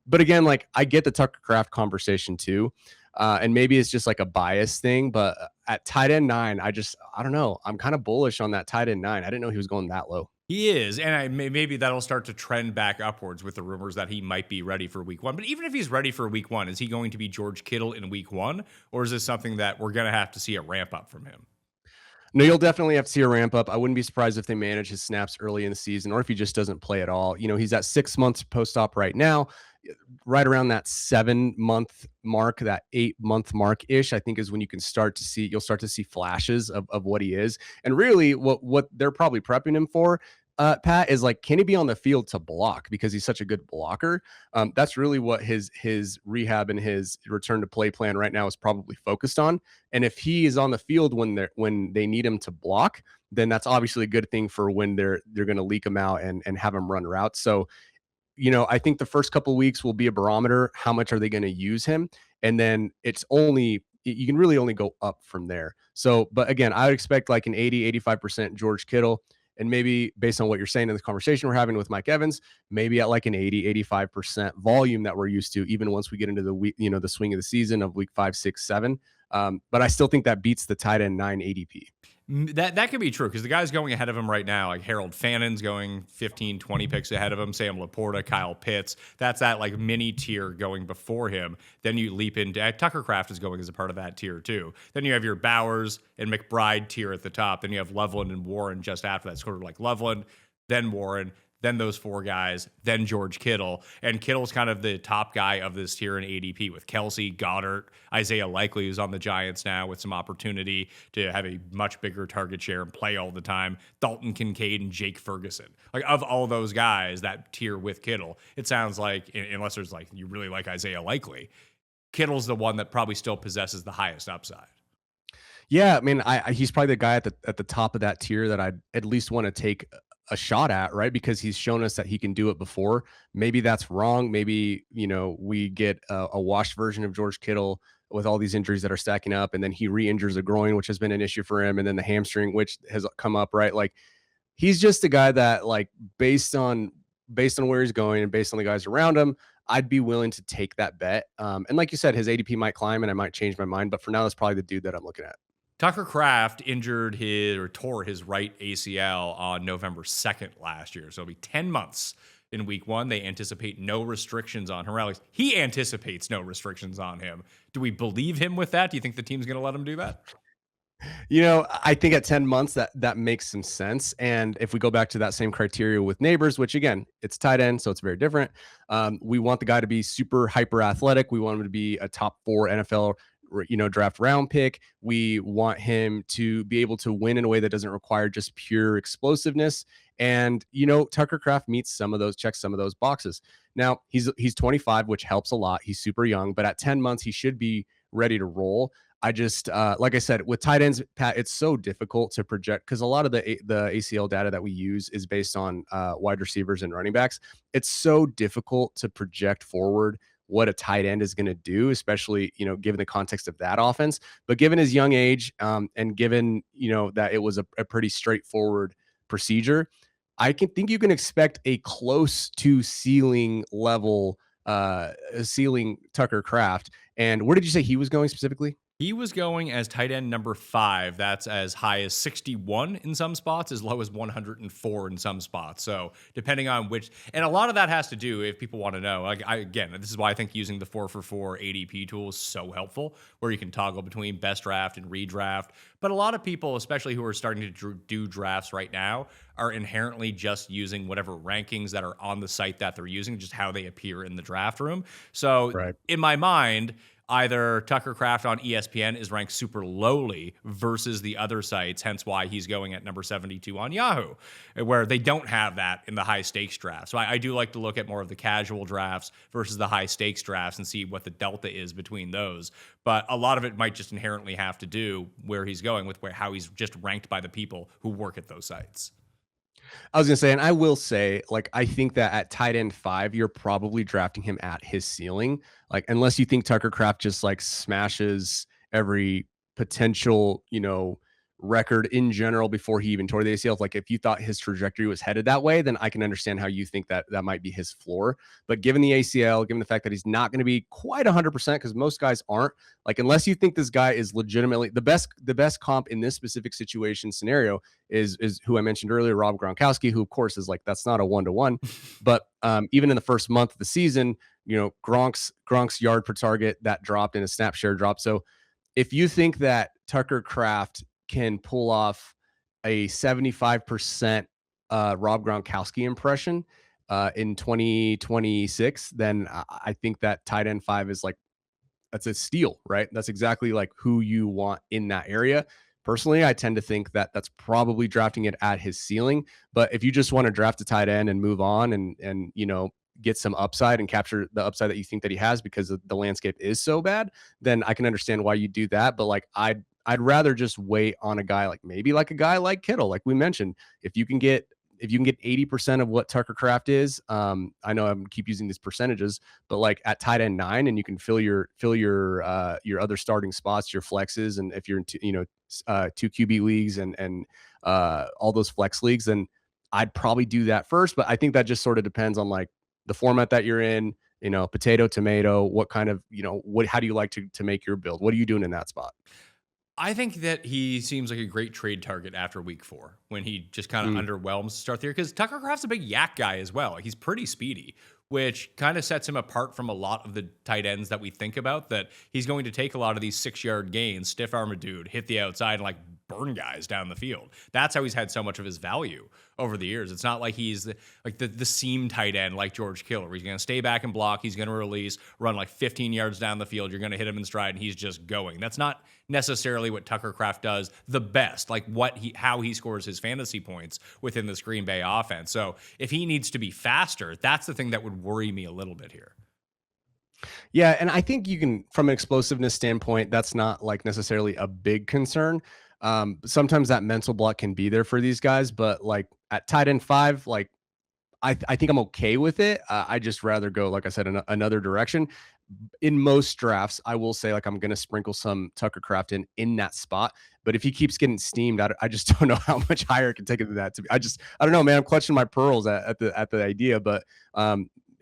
But again, like I get the Tucker Kraft conversation too. And maybe it's just like a bias thing, but at tight end 9, I don't know. I'm kind of bullish on that tight end 9. I didn't know he was going that low. He is, and maybe that'll start to trend back upwards with the rumors that he might be ready for week 1. But even if he's ready for week 1, is he going to be George Kittle in week 1? Or is this something that we're going to have to see a ramp up from him? No, you'll definitely have to see a ramp up. I wouldn't be surprised if they manage his snaps early in the season, or if he just doesn't play at all. You know, he's at 6 months post-op right now, right around that 7-month mark, that 8-month mark ish, I think is when you'll start to see flashes of what he is. And really what they're probably prepping him for, Pat, is like, can he be on the field to block because he's such a good blocker? That's really what his rehab and his return to play plan right now is probably focused on. And if he is on the field when they need him to block, then that's obviously a good thing for when they're going to leak him out and have him run routes. So, you know, I think the first couple of weeks will be a barometer. How much are they going to use him? And then you can really only go up from there. So, but again, I would expect like an 80-85% George Kittle. And maybe based on what you're saying in the conversation we're having with Mike Evans, maybe at like an 80-85% volume that we're used to, even once we get into the week, the swing of the season of week 5, 6, 7. But I still think that beats the tight end 9 ADP. That could be true because the guys going ahead of him right now, like Harold Fannon's going 15, 20 picks ahead of him, Sam Laporta, Kyle Pitts. That's that like mini tier going before him. Then you leap into Tucker Kraft is going as a part of that tier too. Then you have your Bowers and McBride tier at the top. Then you have Loveland and Warren just after that. Sort of like Loveland, then Warren, then those 4 guys, then George Kittle. And Kittle's kind of the top guy of this tier in ADP with Kelsey, Goddard, Isaiah Likely, who's on the Giants now with some opportunity to have a much bigger target share and play all the time, Dalton Kincaid and Jake Ferguson. Like, of all those guys, that tier with Kittle, it sounds like, unless there's like, you really like Isaiah Likely, Kittle's the one that probably still possesses the highest upside. Yeah, I mean, he's probably the guy at the top of that tier that I'd at least want to take a shot at, right? Because he's shown us that he can do it before. Maybe that's wrong. Maybe, we get a washed version of George Kittle with all these injuries that are stacking up, and then he re-injures the groin, which has been an issue for him, and then the hamstring, which has come up, right? Like, he's just a guy that, like, based on where he's going and based on the guys around him, I'd be willing to take that bet. And like you said, his ADP might climb and I might change my mind, but for now, that's probably the dude that I'm looking at. Tucker Kraft tore his right ACL on November 2nd last year. So it'll be 10 months in week 1. They anticipate no restrictions on him. Or at least he anticipates no restrictions on him. Do we believe him with that? Do you think the team's going to let him do that? I think at 10 months that makes some sense. And if we go back to that same criteria with Nabers, which again, it's tight end, so it's very different. We want the guy to be super hyper athletic. We want him to be a top 4 NFL draft round pick. We want him to be able to win in a way that doesn't require just pure explosiveness. And, Tucker Kraft checks some of those boxes. Now he's 25, which helps a lot. He's super young, but at 10 months, he should be ready to roll. I just, like I said, with tight ends, Pat, it's so difficult to project because a lot of the ACL data that we use is based on wide receivers and running backs. It's so difficult to project forward what a tight end is going to do, especially, given the context of that offense. But given his young age and given, that it was a pretty straightforward procedure, I think you can expect a close to ceiling level, ceiling Tucker Kraft. And where did you say he was going specifically? He was going as tight end number 5. That's as high as 61 in some spots, as low as 104 in some spots. So depending on which, and a lot of that has to do, if people want to know, again, this is why I think using the 4for4 ADP tool is so helpful, where you can toggle between best draft and redraft. But a lot of people, especially who are starting to do drafts right now, are inherently just using whatever rankings that are on the site that they're using, just how they appear in the draft room. So right. In my mind, either Tucker Kraft on ESPN is ranked super lowly versus the other sites, hence why he's going at number 72 on Yahoo, where they don't have that in the high stakes drafts. So I do like to look at more of the casual drafts versus the high stakes drafts and see what the delta is between those. But a lot of it might just inherently have to do where he's going with how he's just ranked by the people who work at those sites. I was going to say, and I will say, like, I think that at tight end 5, you're probably drafting him at his ceiling. Like, unless you think Tucker Kraft just like smashes every potential, record in general before he even tore the ACL. Like, if you thought his trajectory was headed that way, then I can understand how you think that might be his floor. But given the ACL, given the fact that he's not going to be quite 100%, because most guys aren't, like, unless you think this guy is legitimately the best comp in this specific situation scenario is who I mentioned earlier, Rob Gronkowski, who of course is like, that's not a 1-to-1, but even in the first month of the season, Gronk's yard per target that dropped and his snap share dropped. So if you think that Tucker Kraft can pull off a 75% Rob Gronkowski impression in 2026, then I think that tight end 5 is like, that's a steal, right? That's exactly like who you want in that area. Personally, I tend to think that that's probably drafting it at his ceiling. But if you just want to draft a tight end and move on and get some upside and capture the upside that you think that he has because the landscape is so bad, then I can understand why you do that. But like, I'd rather just wait on a guy like a guy like Kittle, like we mentioned. If you can get 80% of what Tucker Kraft is, I know I keep using these percentages, but like at tight end 9, and you can fill your other starting spots, your flexes, and if you're two QB leagues and all those flex leagues, then I'd probably do that first. But I think that just sort of depends on like the format that you're in, potato, tomato, what kind of, how do you like to make your build? What are you doing in that spot? I think that he seems like a great trade target after week 4 when he just kind of underwhelms to start the year, because Tucker Kraft's a big yak guy as well. He's pretty speedy, which kind of sets him apart from a lot of the tight ends that we think about, that he's going to take a lot of these 6-yard gains, stiff arm a dude, hit the outside, and like burn guys down the field. That's how he's had so much of his value over the years. It's not like he's the seam tight end like George Kittle, where he's going to stay back and block, he's going to release, run like 15 yards down the field, you're going to hit him in stride, and he's just going. That's not necessarily what Tucker Kraft does the best, like how he scores his fantasy points within this Green Bay offense. So if he needs to be faster, that's the thing that would worry me a little bit here. Yeah, and I think you can, from an explosiveness standpoint, that's not like necessarily a big concern. Sometimes that mental block can be there for these guys, but like at tight end 5, like I think I'm okay with it. I just rather go, like I said, in another direction. In most drafts, I will say like I'm going to sprinkle some Tucker Kraft in that spot. But if he keeps getting steamed, I just don't know how much higher I can take it than that. I don't know, man. I'm clutching my pearls at the idea, but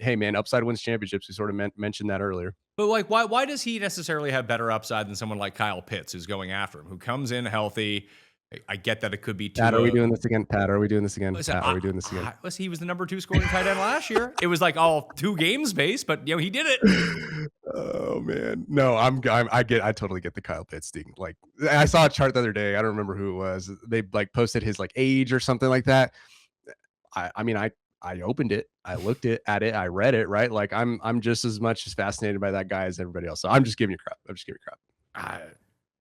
hey, man, upside wins championships. We sort of mentioned that earlier. But like, why does he necessarily have better upside than someone like Kyle Pitts, who's going after him, who comes in healthy? I get that it could be too. Pat, are we doing this again? Pat, are we doing this again? Listen, Pat, are we doing this again? Listen, he was the number 2 scoring tight end last year. It was like all 2 games based, but he did it. Oh man, no, I totally get the Kyle Pitts thing. Like I saw a chart the other day. I don't remember who it was. They like posted his like age or something like that. I mean, I opened it, I looked at it, I read it, right? Like I'm just as much as fascinated by that guy as everybody else. So I'm just giving you crap.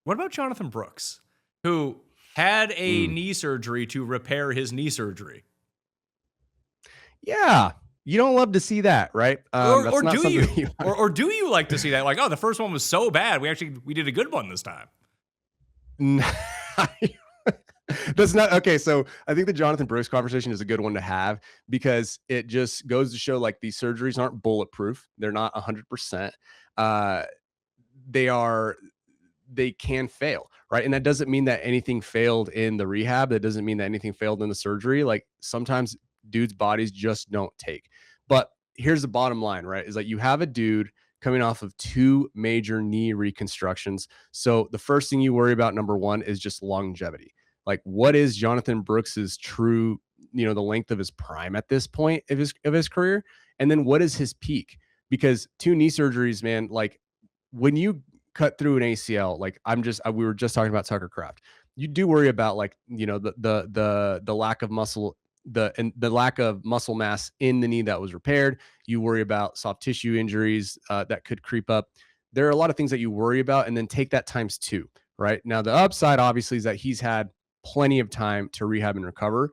What about Jonathan Brooks, who had a knee surgery to repair his knee surgery? Yeah. You don't love to see that, right? Or do you? Or do you like to see that? Like, oh, the first one was so bad, we did a good one this time. That's not okay. So I think the Jonathan Brooks conversation is a good one to have, because it just goes to show like these surgeries aren't bulletproof. They're not 100%. They can fail, right? And that doesn't mean that anything failed in the rehab. That doesn't mean that anything failed in the surgery. Like sometimes dudes' bodies just don't take. But here's the bottom line, right? Is like you have a dude coming off of 2 major knee reconstructions. So the first thing you worry about, number 1, is just longevity. Like what is Jonathan Brooks's true, the length of his prime at this point of his career? And then what is his peak? Because 2 knee surgeries, man, like when you cut through an ACL, like we were just talking about Tucker Kraft, you do worry about like, the lack of muscle, the lack of muscle mass in the knee that was repaired. You worry about soft tissue injuries that could creep up. There are a lot of things that you worry about, and then take that times 2, right? Now, the upside obviously is that he's had plenty of time to rehab and recover,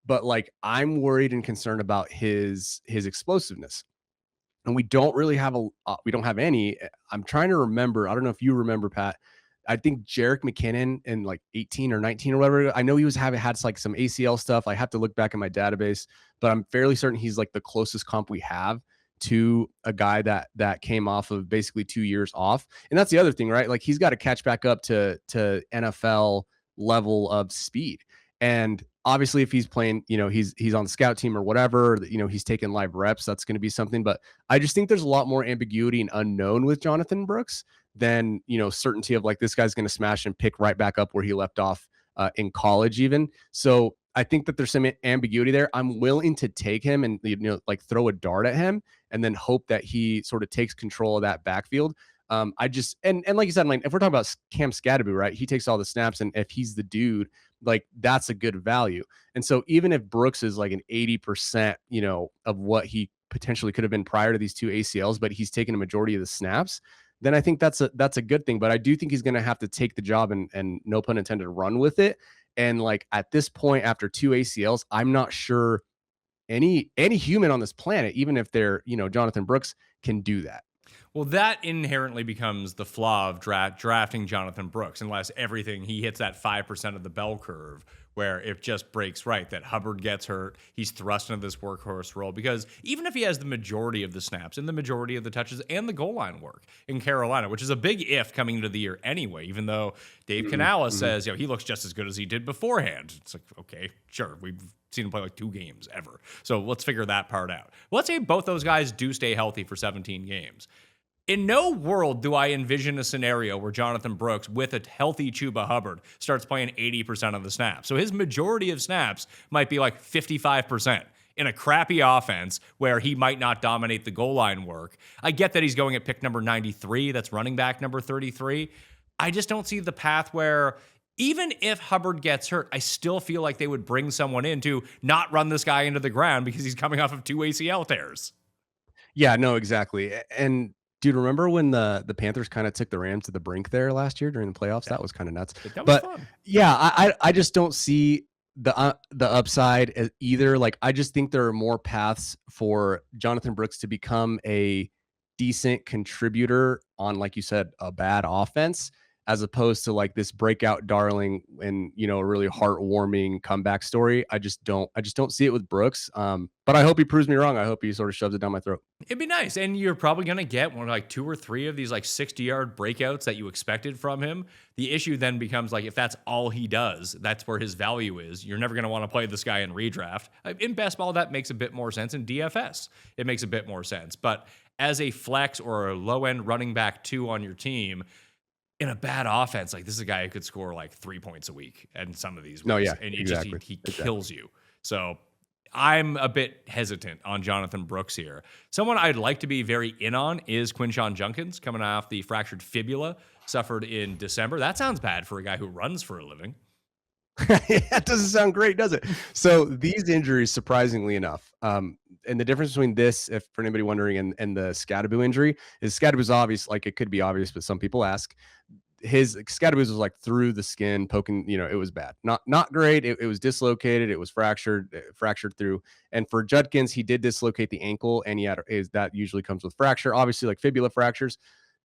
but like I'm worried and concerned about his explosiveness. And we don't really have we don't have any. I'm trying to remember. I don't know if you remember, Pat. I think Jerick McKinnon in like 18 or 19 or whatever. I know he had like some ACL stuff. I have to look back in my database, but I'm fairly certain he's like the closest comp we have to a guy that came off of basically 2 years off. And that's the other thing, right? Like he's got to catch back up to NFL level of speed. And obviously if he's playing, he's on the scout team or whatever, he's taking live reps, that's going to be something. But I just think there's a lot more ambiguity and unknown with Jonathan Brooks than, certainty of like, this guy's going to smash and pick right back up where he left off in college even. So I think that there's some ambiguity there. I'm willing to take him and, like throw a dart at him and then hope that he sort of takes control of that backfield. And like you said, like if we're talking about Cam Skattebo, right, he takes all the snaps, and if he's the dude, like that's a good value. And so even if Brooks is like an 80%, of what he potentially could have been prior to these 2 ACLs, but he's taken a majority of the snaps, then I think that's a good thing. But I do think he's going to have to take the job and no pun intended, run with it. And like at this point, after 2 ACLs, I'm not sure any human on this planet, even if they're, Jonathan Brooks, can do that. Well, that inherently becomes the flaw of drafting Jonathan Brooks, unless he hits that 5% of the bell curve where it just breaks right that Hubbard gets hurt. He's thrust into this workhorse role because even if he has the majority of the snaps and the majority of the touches and the goal line work in Carolina, which is a big if coming into the year anyway, even though Dave Canales says, he looks just as good as he did beforehand. It's like, okay, sure. We've seen him play like 2 games ever. So let's figure that part out. Let's say both those guys do stay healthy for 17 games. In no world do I envision a scenario where Jonathan Brooks, with a healthy Chuba Hubbard, starts playing 80% of the snaps. So his majority of snaps might be like 55% in a crappy offense where he might not dominate the goal line work. I get that he's going at pick number 93. That's running back number 33. I just don't see the path where even if Hubbard gets hurt, I still feel like they would bring someone in to not run this guy into the ground because he's coming off of 2 ACL tears. Yeah, no, exactly. And dude, remember when the Panthers kind of took the Rams to the brink there last year during the playoffs? That was kind of nuts. That was fun. Yeah, I just don't see the upside as either. Like, I just think there are more paths for Jonathan Brooks to become a decent contributor on, like you said, a bad offense, as opposed to like this breakout darling and, a really heartwarming comeback story. I just don't see it with Brooks. But I hope he proves me wrong. I hope he sort of shoves it down my throat. It'd be nice. And you're probably going to get like 2 or 3 of these like 60-yard breakouts that you expected from him. The issue then becomes like, if that's all he does, that's where his value is. You're never going to want to play this guy in redraft. In best ball, that makes a bit more sense. In DFS, it makes a bit more sense. But as a flex or a low-end running back 2 on your team, in a bad offense, like, this is a guy who could score like 3 points a week and some of these weeks. No, yeah, and exactly. He kills you. So I'm a bit hesitant on Jonathan Brooks here. Someone I'd like to be very in on is Quinshon Judkins, coming off the fractured fibula suffered in December. That sounds bad for a guy who runs for a living. That doesn't sound great, does it? So these injuries, surprisingly enough, and the difference between this, if for anybody wondering, and the Skattebo injury is Skattebo's obvious. Like, it could be obvious, but some people ask. His Skattebo's was like through the skin, poking. It was bad, not great. It was dislocated. It was fractured through. And for Judkins, he did dislocate the ankle, and that usually comes with fracture. Obviously, like fibula fractures,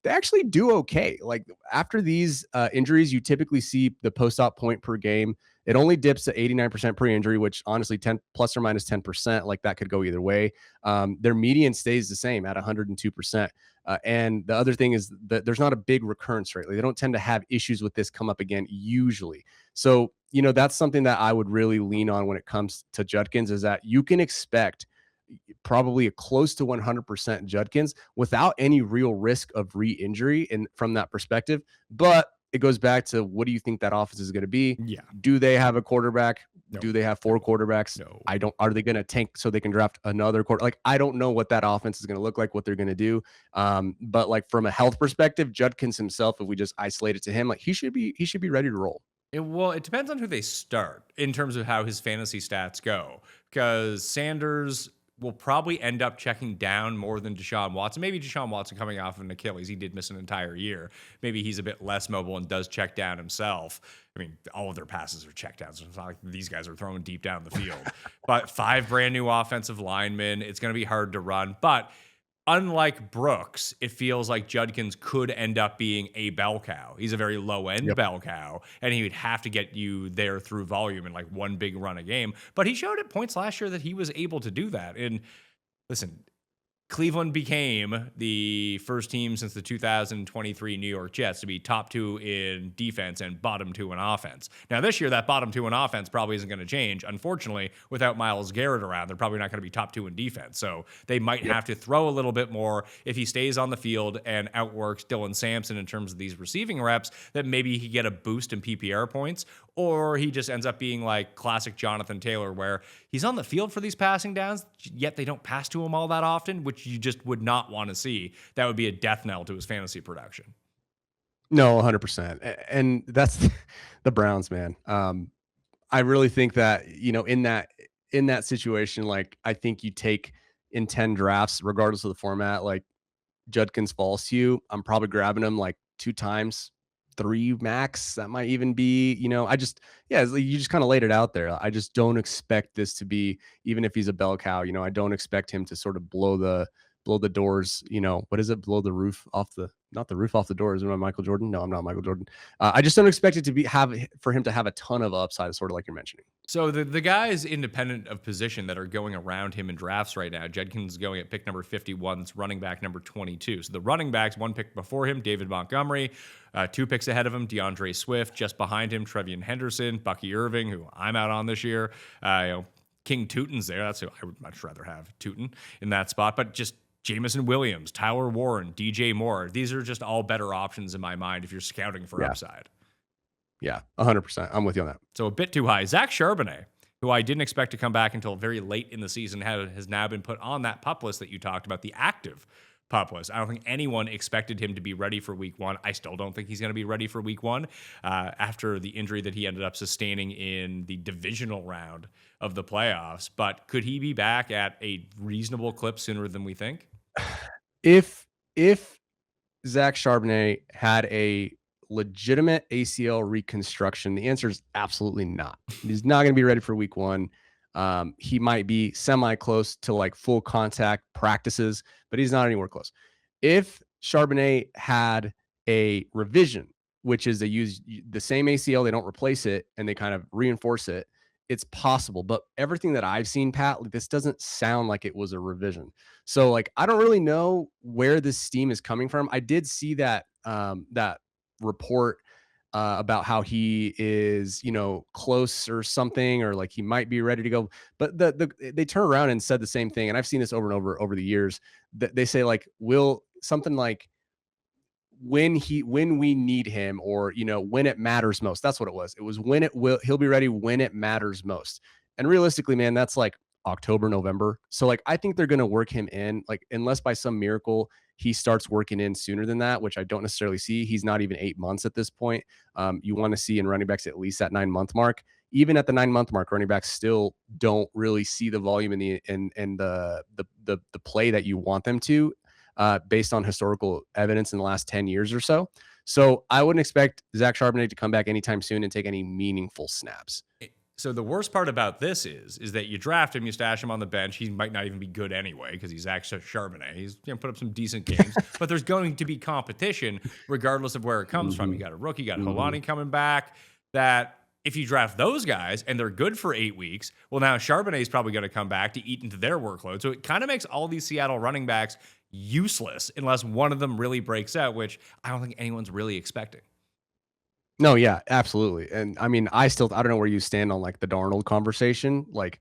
they actually do okay. Like, after these injuries, you typically see the post-op point per game. It only dips to 89% pre-injury, which honestly, 10 plus or minus 10%, like that could go either way. Their median stays the same at 102%. And the other thing is that there's not a big recurrence rate. Like, they don't tend to have issues with this come up again usually. So, that's something that I would really lean on when it comes to Judkins, is that you can expect probably a close to 100% Judkins without any real risk of re-injury from that perspective. But it goes back to, what do you think that offense is going to be? Yeah. Do they have a quarterback? No. Do they have 4 quarterbacks? No. Are they going to tank so they can draft another quarter? Like, I don't know what that offense is going to look like, what they're going to do. But like, from a health perspective, Judkins himself, if we just isolate it to him, like, he should be ready to roll. It depends on who they start in terms of how his fantasy stats go, because Sanders will probably end up checking down more than Deshaun Watson. Maybe Deshaun Watson coming off of an Achilles. He did miss an entire year. Maybe he's a bit less mobile and does check down himself. I mean, all of their passes are check downs. It's not like these guys are throwing deep down the field. But 5 brand new offensive linemen. It's going to be hard to run. But unlike Brooks, it feels like Judkins could end up being a bell cow. He's a very low-end bell cow, and he would have to get you there through volume in like one big run a game. But he showed at points last year that he was able to do that. And listen, Cleveland became the first team since the 2023 New York Jets to be top 2 in defense and bottom 2 in offense. Now, this year, that bottom 2 in offense probably isn't going to change. Unfortunately, without Myles Garrett around, they're probably not going to be top 2 in defense. So they might have to throw a little bit more if he stays on the field and outworks Dylan Sampson in terms of these receiving reps, that maybe he get a boost in PPR points, or he just ends up being like classic Jonathan Taylor, where he's on the field for these passing downs, yet they don't pass to him all that often, which you just would not want to see. That would be a death knell to his fantasy production. No, 100%. And that's the Browns, man. I really think that, in that situation, like, I think you take in 10 drafts, regardless of the format, like, Judkins falls to you, I'm probably grabbing him like 2 times, 3 max. That might even be, you just kind of laid it out there. I just don't expect this to be, even if he's a bell cow, I don't expect him to sort of blow the blow the doors, what is it? Blow the roof off not the roof off the doors. Am I Michael Jordan? No, I'm not Michael Jordan. I just don't expect it to for him to have a ton of upside, sort of like you're mentioning. So the guys independent of position that are going around him in drafts right now, Judkins going at pick number 51, it's running back number 22. So the running backs, one pick before him, David Montgomery, 2 picks ahead of him, DeAndre Swift, just behind him, Trevion Henderson, Bucky Irving, who I'm out on this year, King Tootin's there. That's who I would much rather have, Tootin in that spot, but just Jameson Williams, Tyler Warren, DJ Moore. These are just all better options in my mind if you're scouting for upside. Yeah, 100%. I'm with you on that. So a bit too high. Zach Charbonnet, who I didn't expect to come back until very late in the season, has now been put on that PUP list that you talked about, the active PUP list. I don't think anyone expected him to be ready for week 1. I still don't think he's going to be ready for week 1 after the injury that he ended up sustaining in the divisional round of the playoffs. But could he be back at a reasonable clip sooner than we think? If Zach Charbonnet had a legitimate ACL reconstruction, the answer is absolutely not. He's not going to be ready for week 1. He might be semi close to like full contact practices, but he's not anywhere close. If Charbonnet had a revision, which is they use the same ACL, they don't replace it, and they kind of reinforce it, it's possible. But everything that I've seen, Pat, this doesn't sound like it was a revision. So like, I don't really know where this steam is coming from. I did see that report about how he is, close or something, or like he might be ready to go. But they turn around and said the same thing. And I've seen this over and over the years, that they say like, something like when we need him, or, when it matters most. That's what it was. It was he'll be ready when it matters most. And realistically, man, that's like October, November. So like, I think they're going to work him in, like, unless by some miracle he starts working in sooner than that, which I don't necessarily see. He's not even 8 months at this point. You want to see in running backs at least that 9-month mark. Even at the 9-month mark, running backs still don't really see the volume in the play that you want them to, based on historical evidence in the last 10 years or so. So I wouldn't expect Zach Charbonnet to come back anytime soon and take any meaningful snaps. So the worst part about this is that you draft him, you stash him on the bench. He might not even be good anyway because he's actually Charbonnet. He's put up some decent games, but there's going to be competition regardless of where it comes from. You got a rookie, you got Holani coming back. That if you draft those guys and they're good for 8 weeks, well, now Charbonnet is probably going to come back to eat into their workload. So it kind of makes all these Seattle running backs useless unless one of them really breaks out, which I don't think anyone's really expecting. No, yeah, absolutely. And I mean, I don't know where you stand on like the Darnold conversation. Like,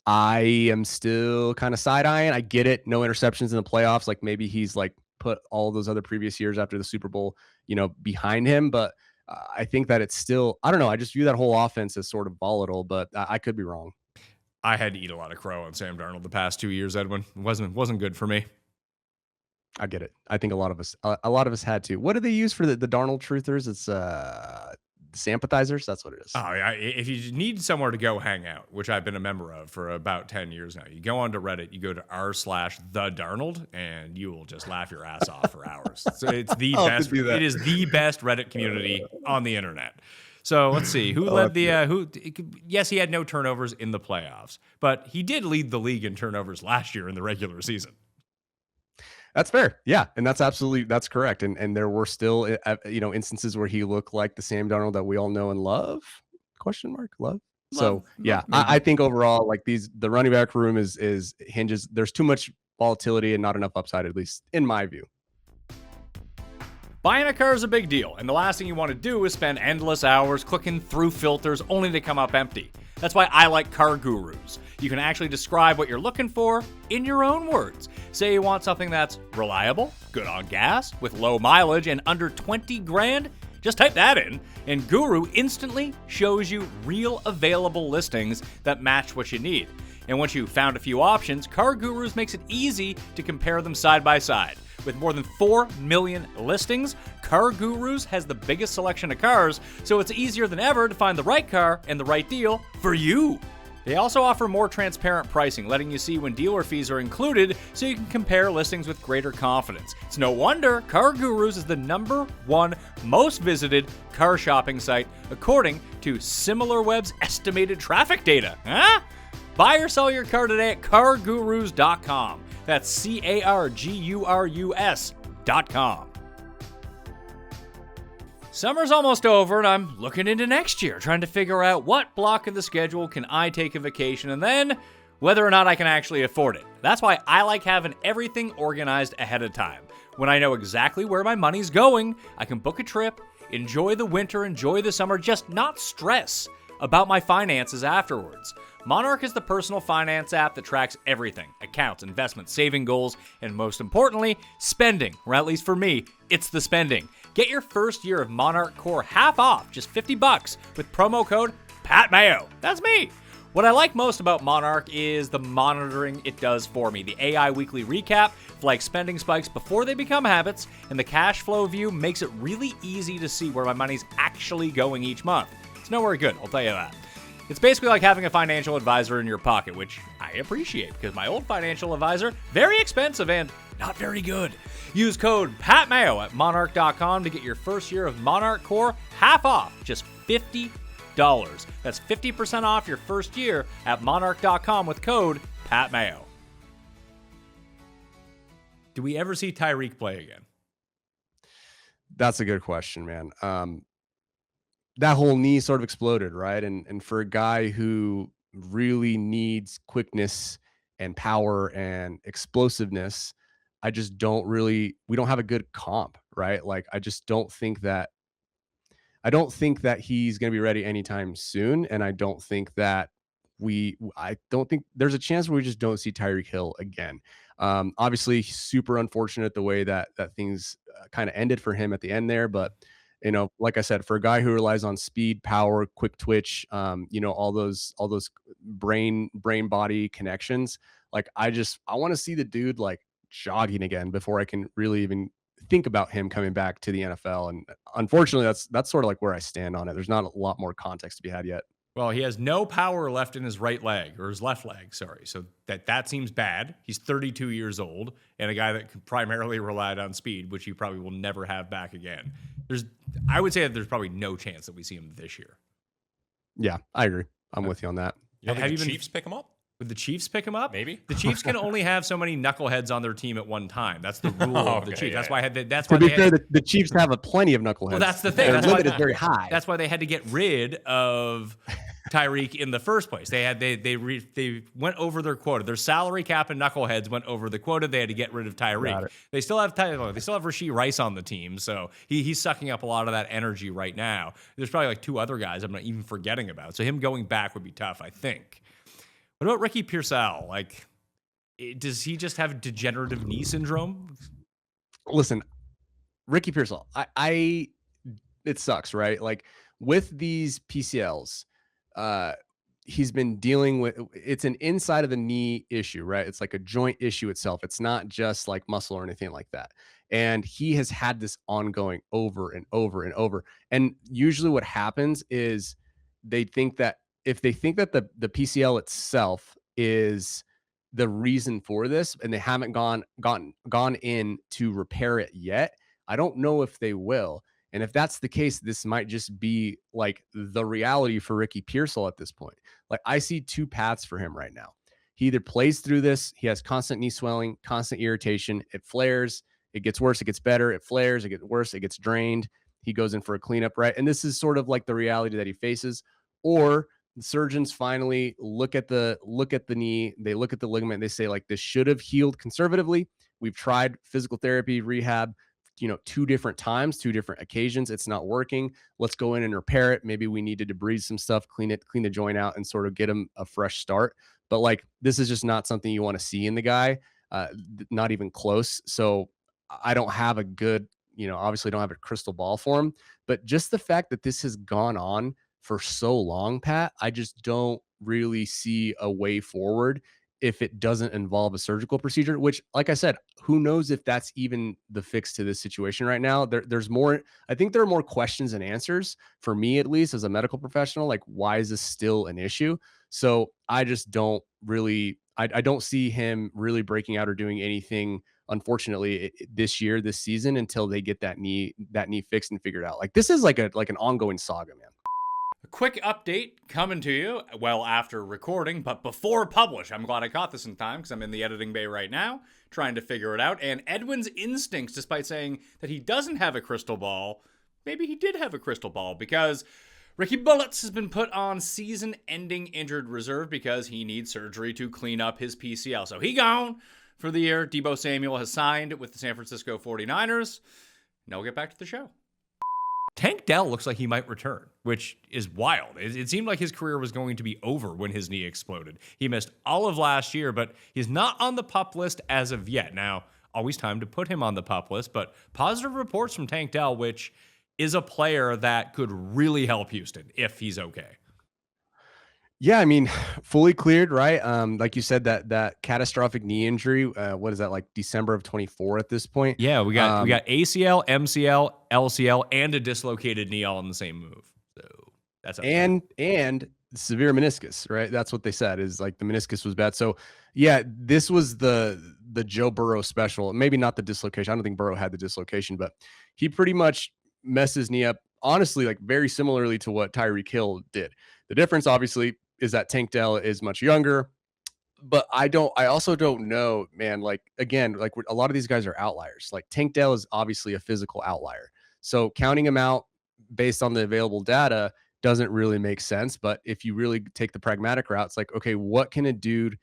I am still kind of side-eyeing. I get it. No interceptions in the playoffs. Like, maybe he's like put all those other previous years after the Super Bowl, behind him. But I think that it's still, I don't know. I just view that whole offense as sort of volatile, but I could be wrong. I had to eat a lot of crow on Sam Darnold the past 2 years, Edwin. It wasn't good for me. I get it. I think a lot of us had to. What do they use for the Darnold truthers? It's sympathizers. That's what it is. Oh, yeah. If you need somewhere to go hang out, which I've been a member of for about 10 years now, you go onto Reddit, you go to r/thedarnold, and you will just laugh your ass off for hours. So it's the best. It is the best Reddit community on the internet. So let's see who led yes, he had no turnovers in the playoffs, but he did lead the league in turnovers last year in the regular season. That's fair. Yeah. And that's correct. And there were still, instances where he looked like the Sam Darnold that we all know and love, ? Love. So yeah, I think overall, like the running back room is hinges. There's too much volatility and not enough upside, at least in my view. Buying a car is a big deal, and the last thing you want to do is spend endless hours clicking through filters only to come up empty. That's why I like Car Gurus. You can actually describe what you're looking for in your own words. Say you want something that's reliable, good on gas, with low mileage, and under 20 grand. Just type that in, and Guru instantly shows you real available listings that match what you need. And once you've found a few options, Car Gurus makes it easy to compare them side by side. With more than 4 million listings, Car Gurus has the biggest selection of cars, so it's easier than ever to find the right car and the right deal for you. They also offer more transparent pricing, letting you see when dealer fees are included so you can compare listings with greater confidence. It's no wonder Car Gurus is the #1 most visited car shopping site according to SimilarWeb's estimated traffic data. Huh? Buy or sell your car today at cargurus.com. That's CARGURUS.com. Summer's almost over, and I'm looking into next year, trying to figure out what block of the schedule can I take a vacation, and then whether or not I can actually afford it. That's why I like having everything organized ahead of time. When I know exactly where my money's going, I can book a trip, enjoy the winter, enjoy the summer, just not stress about my finances afterwards. Monarch is the personal finance app that tracks everything: accounts, investments, saving goals, and most importantly, spending, or at least for me, it's the spending. Get your first year of Monarch Core half off, just $50 with promo code PATMAYO. That's me. What I like most about Monarch is the monitoring it does for me. The AI weekly recap flags spending spikes before they become habits, and the cash flow view makes it really easy to see where my money's actually going each month. It's nowhere good, I'll tell you that. It's basically like having a financial advisor in your pocket, which I appreciate because my old financial advisor, very expensive and not very good. Use code PATMAYO at monarch.com to get your first year of Monarch Core half off, just $50. That's 50% off your first year at monarch.com with code PATMAYO. Do we ever see Tyreek play again? That's a good question, man. That whole knee sort of exploded, right? And for a guy who really needs quickness and power and explosiveness, I just don't really, we don't have a good comp, right? Like, I don't think that he's going to be ready anytime soon. And I don't think that I don't think there's a chance where we just don't see Tyreek Hill again. Obviously super unfortunate the way that things kind of ended for him at the end there, but like I said, for a guy who relies on speed, power, quick twitch, all those brain body connections, like I want to see the dude like jogging again before I can really even think about him coming back to the NFL. And unfortunately, that's sort of like where I stand on it. There's not a lot more context to be had yet. Well, he has no power left in his right leg, or his left leg, sorry. So that seems bad. He's 32 years old and a guy that primarily relied on speed, which he probably will never have back again. I would say that there's probably no chance that we see him this year. Yeah, I agree. I'm with you on that. You think the Chiefs pick him up? Would the Chiefs pick him up? Maybe. The Chiefs can only have so many knuckleheads on their team at one time. That's the rule of the Chiefs. Yeah, That's why to be fair, the Chiefs have plenty of knuckleheads. Well, that's the thing. Their limit is very high. That's why they had to get rid of Tyreek in the first place. They went over their quota. Their salary cap and knuckleheads went over the quota. They had to get rid of Tyreek. They still have Rashee Rice on the team, so he's sucking up a lot of that energy right now. There's probably like two other guys I'm not even forgetting about. So him going back would be tough, I think. What about Ricky Pearsall? Like, does he just have degenerative knee syndrome? Listen, Ricky Pearsall, it sucks, right? Like with these PCLs, he's been dealing with, it's an inside of the knee issue, right? It's like a joint issue itself. It's not just like muscle or anything like that. And he has had this ongoing over and over and over. And usually what happens is they think that if they think that the PCL itself is the reason for this and they haven't gone in to repair it yet, I don't know if they will. And if that's the case, this might just be like the reality for Ricky Pearsall at this point. Like I see two paths for him right now. He either plays through this, he has constant knee swelling, constant irritation, it flares, it gets worse, it gets better, it flares, it gets worse, it gets drained, he goes in for a cleanup, right? And this is sort of like the reality that he faces. Or the surgeons finally look at the knee, they look at the ligament, they say like this should have healed conservatively. We've tried physical therapy, rehab, 2 different times, 2 different occasions. It's not working. Let's go in and repair it. Maybe we need to debris some stuff, clean the joint out and sort of get him a fresh start. But like, this is just not something you want to see in the guy, not even close. So I don't have a good, obviously don't have a crystal ball for him, but just the fact that this has gone on for so long, Pat, I just don't really see a way forward if it doesn't involve a surgical procedure, which, like I said, who knows if that's even the fix to this situation right now. There's more, I think there are more questions than answers for me, at least as a medical professional, like why is this still an issue? So I just don't really, I don't see him really breaking out or doing anything, unfortunately, this season until they get that knee fixed and figured out. Like this is like an ongoing saga, man. A quick update coming to you well after recording, but before publish. I'm glad I caught this in time because I'm in the editing bay right now trying to figure it out. And Edwin's instincts, despite saying that he doesn't have a crystal ball, maybe he did have a crystal ball because Ricky Bullets has been put on season-ending injured reserve because he needs surgery to clean up his PCL. So he gone for the year. Deebo Samuel has signed with the San Francisco 49ers. Now we'll get back to the show. Tank Dell looks like he might return, which is wild. It seemed like his career was going to be over when his knee exploded. He missed all of last year, but he's not on the PUP list as of yet. Now, always time to put him on the PUP list, but positive reports from Tank Dell, which is a player that could really help Houston if he's okay. Yeah, I mean, fully cleared, right? Like you said, that catastrophic knee injury. What is that, like December of 24 at this point? Yeah, we got ACL, MCL, LCL, and a dislocated knee all in the same move. So that's and severe meniscus, right? That's what they said, is like the meniscus was bad. So yeah, this was the Joe Burrow special. Maybe not the dislocation. I don't think Burrow had the dislocation, but he pretty much messed his knee up. Honestly, like very similarly to what Tyreek Hill did. The difference, obviously, is that Tank Dell is much younger, but I also don't know, man, like, again, like a lot of these guys are outliers. Like Tank Dell is obviously a physical outlier. So counting him out based on the available data doesn't really make sense. But if you really take the pragmatic route, it's like, okay, what can a dude,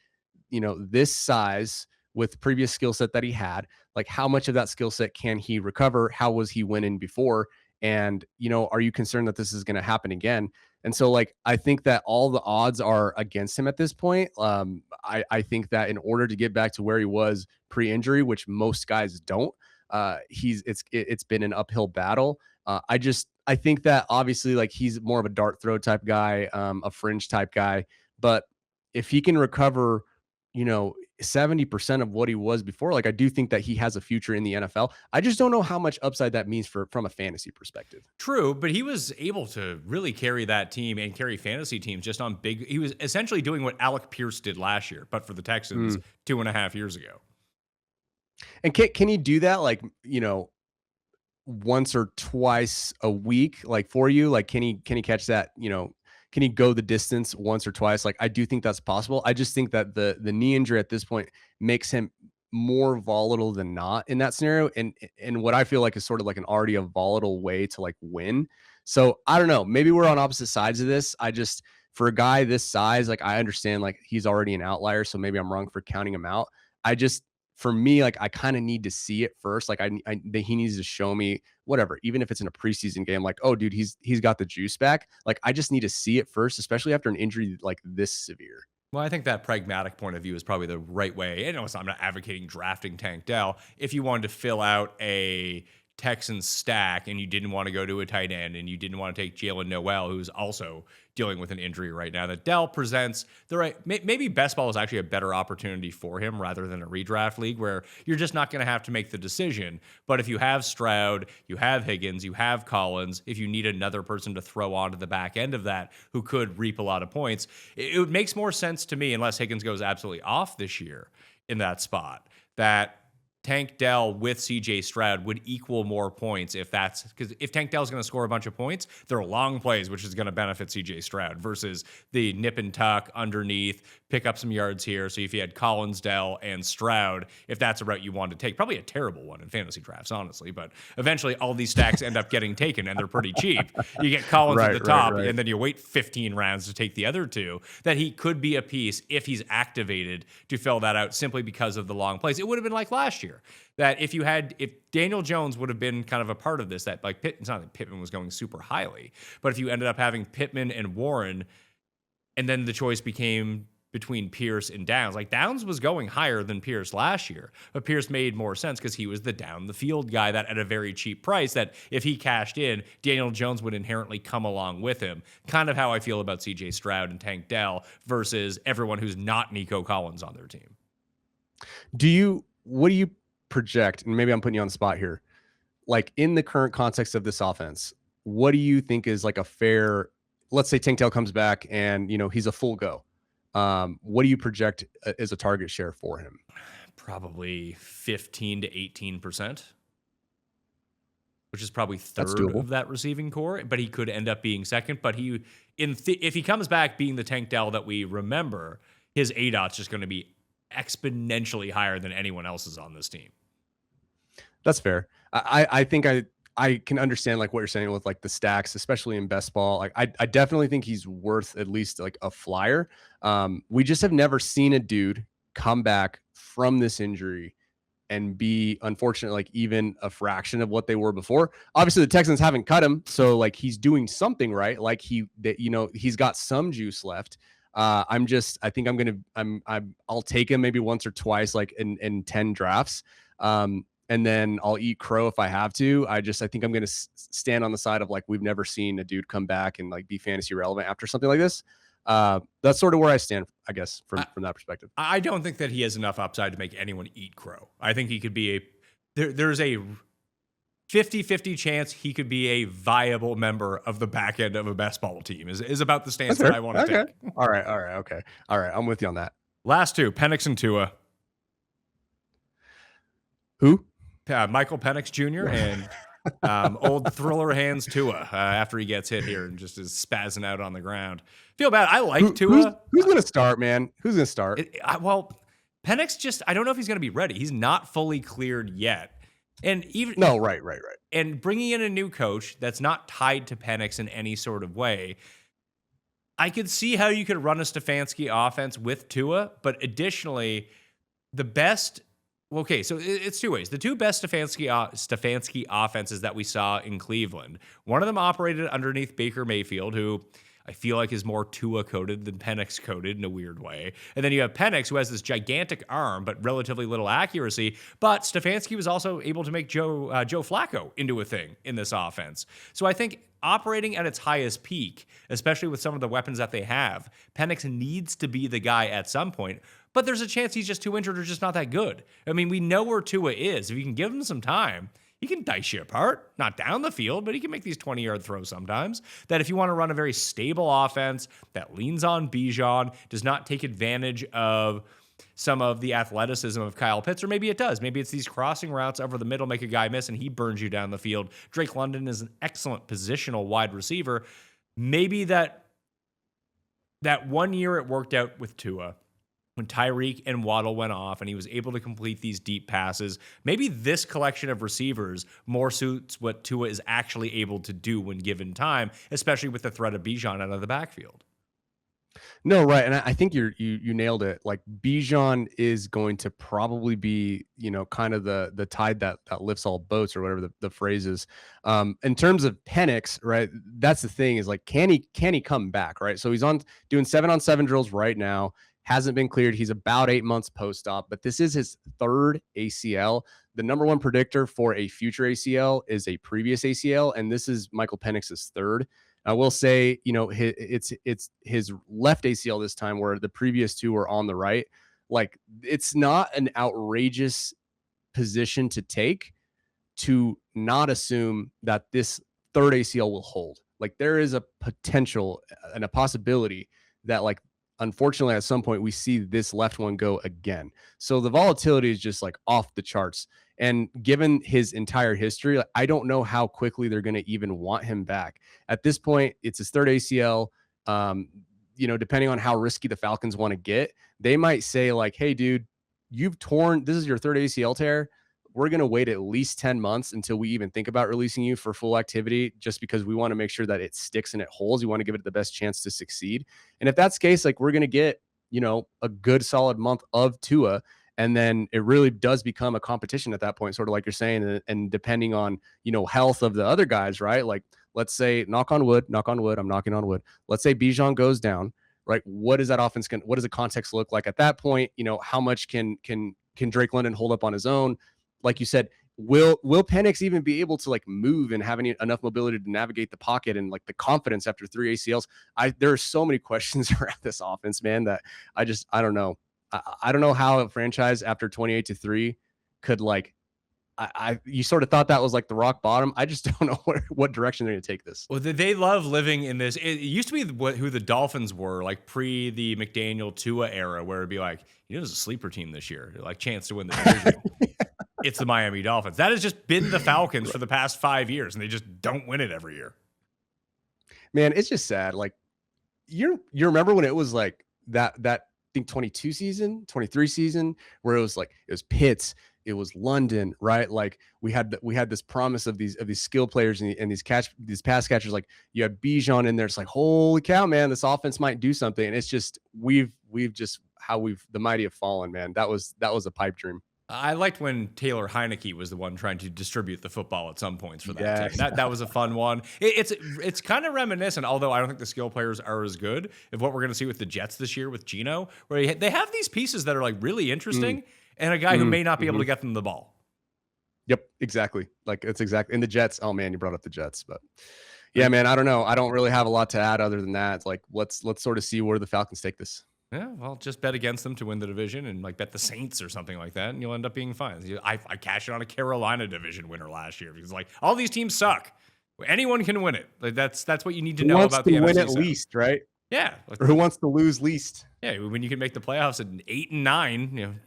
this size with previous skill set that he had, like how much of that skill set can he recover? How was he winning before? And, are you concerned that this is going to happen again? And so, like, I think that all the odds are against him at this point. I think that in order to get back to where he was pre-injury, which most guys don't, it's been an uphill battle. I think that obviously, like, he's more of a dart throw type guy, a fringe type guy. But if he can recover, 70% of what he was before, like, I do think that he has a future in the NFL. I just don't know how much upside that means from a fantasy perspective. True, but he was able to really carry that team and carry fantasy teams just on big. He was essentially doing what Alec Pierce did last year, but for the Texans 2.5 years ago. And can he do that, like, once or twice a week, like for you? Like, can he catch that, can he go the distance once or twice? Like, I do think that's possible. I just think that the knee injury at this point makes him more volatile than not in that scenario. And what I feel like is sort of like already a volatile way to like win. So I don't know, maybe we're on opposite sides of this. For a guy this size, like, I understand, like, he's already an outlier. So maybe I'm wrong for counting him out. For me, like, I kind of need to see it first. Like, he needs to show me whatever, even if it's in a preseason game, like, oh, dude, he's got the juice back. Like, I just need to see it first, especially after an injury like this severe. Well, I think that pragmatic point of view is probably the right way. And I'm not advocating drafting Tank Dell. If you wanted to fill out a Texans stack and you didn't want to go to a tight end and you didn't want to take Jalen Noel, who's also dealing with an injury right now, that Dell presents the right. Maybe best ball is actually a better opportunity for him rather than a redraft league where you're just not going to have to make the decision. But if you have Stroud, you have Higgins, you have Collins, if you need another person to throw onto the back end of that who could reap a lot of points, it makes more sense to me, unless Higgins goes absolutely off this year in that spot, that Tank Dell with CJ Stroud would equal more points because if Tank Dell's going to score a bunch of points, they're long plays, which is going to benefit CJ Stroud versus the nip and tuck underneath, pick up some yards here. So if you had Collins, Dell, and Stroud, if that's a route you want to take, probably a terrible one in fantasy drafts, honestly, but eventually all these stacks end up getting taken and they're pretty cheap. You get Collins at the top and then you wait 15 rounds to take the other two, that he could be a piece if he's activated to fill that out simply because of the long plays. It would have been like last year. That if Daniel Jones would have been kind of a part of this, that like it's not that Pittman was going super highly, but if you ended up having Pittman and Warren, and then the choice became between Pierce and Downs, like Downs was going higher than Pierce last year, but Pierce made more sense because he was the down the field guy that at a very cheap price, that if he cashed in, Daniel Jones would inherently come along with him. Kind of how I feel about CJ Stroud and Tank Dell versus everyone who's not Nico Collins on their team. What do you project, and maybe I'm putting you on the spot here, like in the current context of this offense, what do you think is like a fair, let's say Tank Dell comes back and, he's a full go. What do you project as a target share for him? Probably 15 to 18%, which is probably That's third doable. of that receiving core, but he could end up being second. But if he comes back being the Tank Dell that we remember, his ADOT's just going to be exponentially higher than anyone else's on this team. That's fair. I think I can understand like what you're saying with like the stacks, especially in best ball. Like I definitely think he's worth at least like a flyer. We just have never seen a dude come back from this injury and be, unfortunately, like even a fraction of what they were before. Obviously, the Texans haven't cut him, so like he's doing something right. Like he's got some juice left. I think I'll take him maybe once or twice, like in 10 drafts. And then I'll eat crow if I have to. I think I'm going to stand on the side of like, we've never seen a dude come back and like be fantasy relevant after something like this. That's sort of where I stand, I guess, from that perspective. I don't think that he has enough upside to make anyone eat crow. I think he could be there's a 50-50 chance he could be a viable member of the back end of a best ball team is about the stance that I want to take. All right. Okay. All right. I'm with you on that. Last two, Penix and Tua. Who? Michael Penix Jr. and old thriller hands Tua after he gets hit here and just is spazzing out on the ground. Feel bad. I like Tua. Who's going to start, man? Who's going to start? Penix I don't know if he's going to be ready. He's not fully cleared yet. And even right. And bringing in a new coach that's not tied to Penix in any sort of way, I could see how you could run a Stefanski offense with Tua, but additionally, the best. Okay, so it's two ways. The two best Stefanski offenses that we saw in Cleveland, one of them operated underneath Baker Mayfield, who I feel like is more Tua-coded than Penix-coded in a weird way. And then you have Penix, who has this gigantic arm but relatively little accuracy. But Stefanski was also able to make Joe Flacco into a thing in this offense. So I think operating at its highest peak, especially with some of the weapons that they have, Penix needs to be the guy at some point. But there's a chance he's just too injured or just not that good. I mean, we know where Tua is. If you can give him some time, he can dice you apart. Not down the field, but he can make these 20-yard throws sometimes. That if you want to run a very stable offense that leans on Bijan, does not take advantage of some of the athleticism of Kyle Pitts, or maybe it does. Maybe it's these crossing routes over the middle, make a guy miss, and he burns you down the field. Drake London is an excellent positional wide receiver. Maybe that 1 year it worked out with Tua, when Tyreek and Waddle went off and he was able to complete these deep passes, maybe this collection of receivers more suits what Tua is actually able to do when given time, especially with the threat of Bijan out of the backfield. No, right. And I think you nailed it. Like Bijan is going to probably be, kind of the tide that lifts all boats, or whatever the phrase is. In terms of Penix, right? That's the thing, is like, can he come back? Right. So he's doing 7-on-7 drills right now. Hasn't been cleared. He's about 8 months post-op, but this is his third ACL. The number one predictor for a future ACL is a previous ACL, and this is Michael Penix's third. I will say, it's his left ACL this time, where the previous two were on the right. Like, it's not an outrageous position to take to not assume that this third ACL will hold. Like, there is a potential and a possibility that, like, unfortunately, at some point we see this left one go again. So the volatility is just like off the charts. And given his entire history, I don't know how quickly they're going to even want him back. At this point, it's his third ACL. Depending on how risky the Falcons want to get, they might say like, hey, dude, this is your third ACL tear. We're going to wait at least 10 months until we even think about releasing you for full activity, just because we want to make sure that it sticks and it holds. We want to give it the best chance to succeed. And if that's the case, like, we're going to get, a good solid month of Tua. And then it really does become a competition at that point, sort of like you're saying. And depending on, health of the other guys, right? Like, let's say, knock on wood, I'm knocking on wood. Let's say Bijan goes down, right? What is that offense what does the context look like at that point? How much can Drake London hold up on his own? Like you said, will Penix even be able to like move and have enough mobility to navigate the pocket and like the confidence after 3 ACLs? There are so many questions around this offense, man, that I don't know. I don't know how a franchise after 28-3 could like, you sort of thought that was like the rock bottom. I just don't know what direction they're going to take this. Well, they love living in this. It used to be who the Dolphins were, like pre the McDaniel Tua era, where it'd be like, there's a sleeper team this year, like chance to win the division. it's the Miami Dolphins. That has just been the Falcons for the past 5 years, and they just don't win it every year. Man, it's just sad. Like you remember when it was like that I think 22 season, 23 season, where it was Pitts, it was London, right? Like we had this promise of these skill players and these pass catchers. Like you have Bijan in there. It's like, holy cow, man, this offense might do something. And it's just the mighty have fallen, man. That was a pipe dream. I liked when Taylor Heineke was the one trying to distribute the football at some points for that Yes. team. That was a fun one. It's kind of reminiscent, although I don't think the skill players are as good, of what we're going to see with the Jets this year with Geno, where they have these pieces that are like really interesting and a guy who may not be able to get them the ball. Yep, exactly. Like it's exactly. And the Jets, oh man, you brought up the Jets, but yeah, man, I don't know. I don't really have a lot to add other than that. It's like, let's sort of see where the Falcons take this. Yeah, well, just bet against them to win the division and like bet the Saints or something like that, and you'll end up being fine. I cashed on a Carolina division winner last year because like all these teams suck. Anyone can win it. Like that's what you need to know about the NFC. Who wants to win South. at least, right? Yeah. Or who wants to lose least? Yeah, when you can make the playoffs at 8 and 9,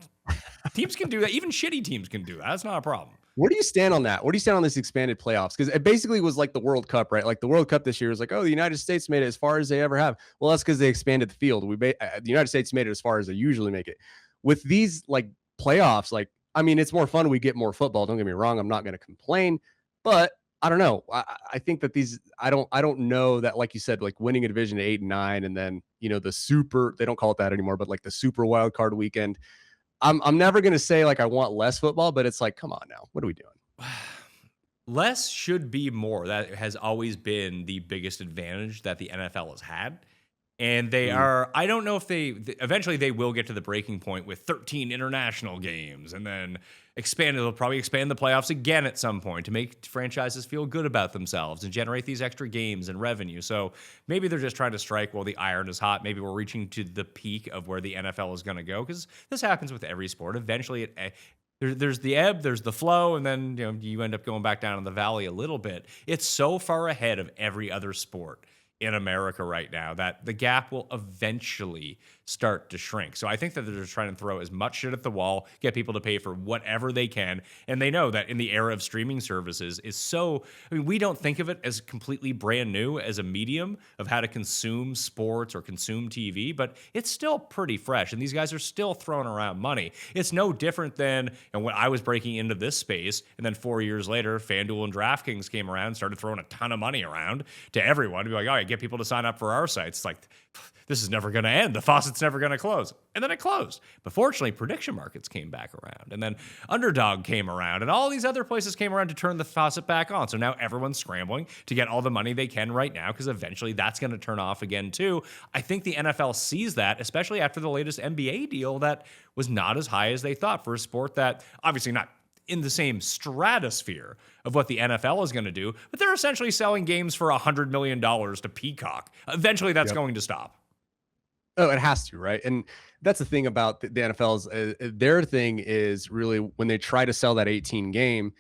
teams can do that. Even shitty teams can do that. That's not a problem. Where do you stand on that? Where do you stand on this expanded playoffs? Because it basically was like the World Cup, right? Like the World Cup this year was like, oh, the United States made it as far as they ever have. Well, that's because they expanded the field. The United States made it as far as they usually make it. With these like playoffs, like, I mean, it's more fun. We get more football. Don't get me wrong. I'm not going to complain, but I don't know. I think that I don't know that, like you said, like winning a division at 8 and 9, and then, the super, they don't call it that anymore, but like the super wild card weekend. I'm never going to say like I want less football, but it's like, come on now. What are we doing? Less should be more. That has always been the biggest advantage that the NFL has had. And they are, I don't know if eventually they will get to the breaking point with 13 international games and then they'll probably expand the playoffs again at some point to make franchises feel good about themselves and generate these extra games and revenue. So maybe they're just trying to strike while the iron is hot. Maybe we're reaching to the peak of where the NFL is going to go, because this happens with every sport. Eventually there's the ebb, there's the flow, and then you end up going back down in the valley a little bit. It's so far ahead of every other sport in America right now that the gap will eventually start to shrink. So I think that they're just trying to throw as much shit at the wall, get people to pay for whatever they can. And they know that in the era of streaming services we don't think of it as completely brand new as a medium of how to consume sports or consume TV, but it's still pretty fresh. And these guys are still throwing around money. It's no different than when I was breaking into this space, and then 4 years later, FanDuel and DraftKings came around and started throwing a ton of money around to everyone to be like, oh, yeah, get people to sign up for our sites. It's like, this is never going to end. The faucet's never going to close. And then it closed. But fortunately, prediction markets came back around. And then Underdog came around. And all these other places came around to turn the faucet back on. So now everyone's scrambling to get all the money they can right now, because eventually that's going to turn off again too. I think the NFL sees that, especially after the latest NBA deal that was not as high as they thought for a sport that obviously not in the same stratosphere of what the NFL is going to do, but they're essentially selling games for $100 million to Peacock. Eventually that's going to stop. Oh, it has to, right? And that's the thing about the NFL's their thing is really when they try to sell that 18th game,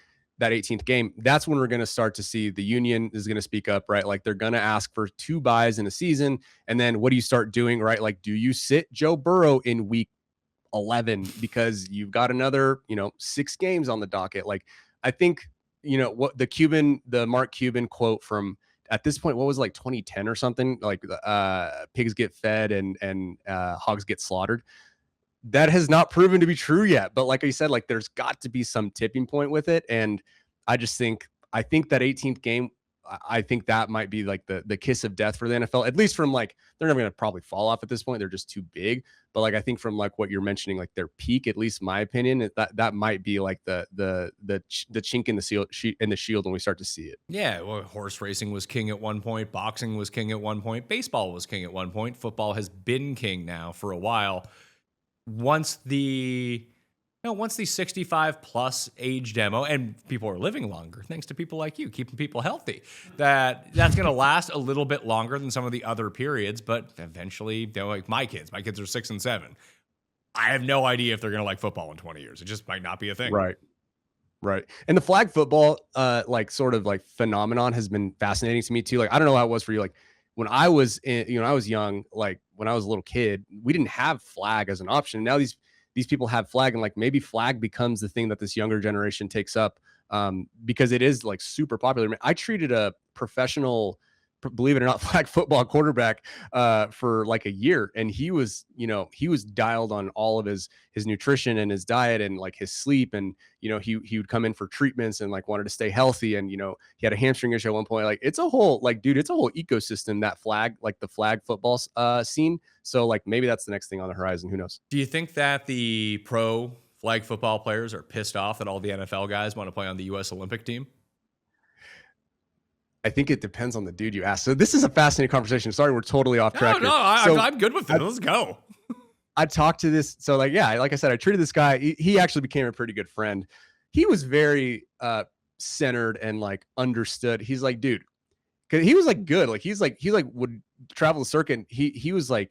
that's when we're going to start to see the union is going to speak up, right? Like they're going to ask for 2 buys in a season. And then what do you start doing, right? Like, do you sit Joe Burrow in week 11 because you've got another, 6 games on the docket? Like, I think, what the Mark Cuban quote from, at this point, what was it, like 2010 or something, like pigs get fed and hogs get slaughtered. That has not proven to be true yet. But like I said, like there's got to be some tipping point with it. And I think that 18th game, I think that might be like the kiss of death for the NFL, at least from like, they're never going to probably fall off at this point. They're just too big. But like, I think from like what you're mentioning, like their peak, at least my opinion, that might be like the chink in the shield when we start to see it. Yeah. Well, horse racing was king at one point. Boxing was king at one point. Baseball was king at one point. Football has been king now for a while. Once the 65 plus age demo, and people are living longer thanks to people like you keeping people healthy, that's going to last a little bit longer than some of the other periods. But eventually, like my kids are 6 and 7. I have no idea if they're going to like football in 20 years. It just might not be a thing. Right. And the flag football, like sort of like phenomenon has been fascinating to me too. Like, I don't know how it was for you. Like when I was I was young, like when I was a little kid, we didn't have flag as an option. Now these people have flag, and like maybe flag becomes the thing that this younger generation takes up, because it is like super popular. I mean, I treated a professional, believe it or not, flag football quarterback for like a year, and he was dialed on all of his nutrition and his diet and like his sleep, and he would come in for treatments and like wanted to stay healthy, and he had a hamstring issue at one point. Like it's a whole ecosystem, that flag, like the flag football scene. So like maybe that's the next thing on the horizon. Who knows? Do you think that the pro flag football players are pissed off that all the NFL guys want to play on the U.S. Olympic team? I think it depends on the dude you ask. So this is a fascinating conversation. Sorry, we're totally off track. No, I'm good with it. Let's go. I talked to this. So like I said, I treated this guy. He actually became a pretty good friend. He was very centered and like understood. He's like, dude, because he was like good. Like he would travel the circuit. He was like,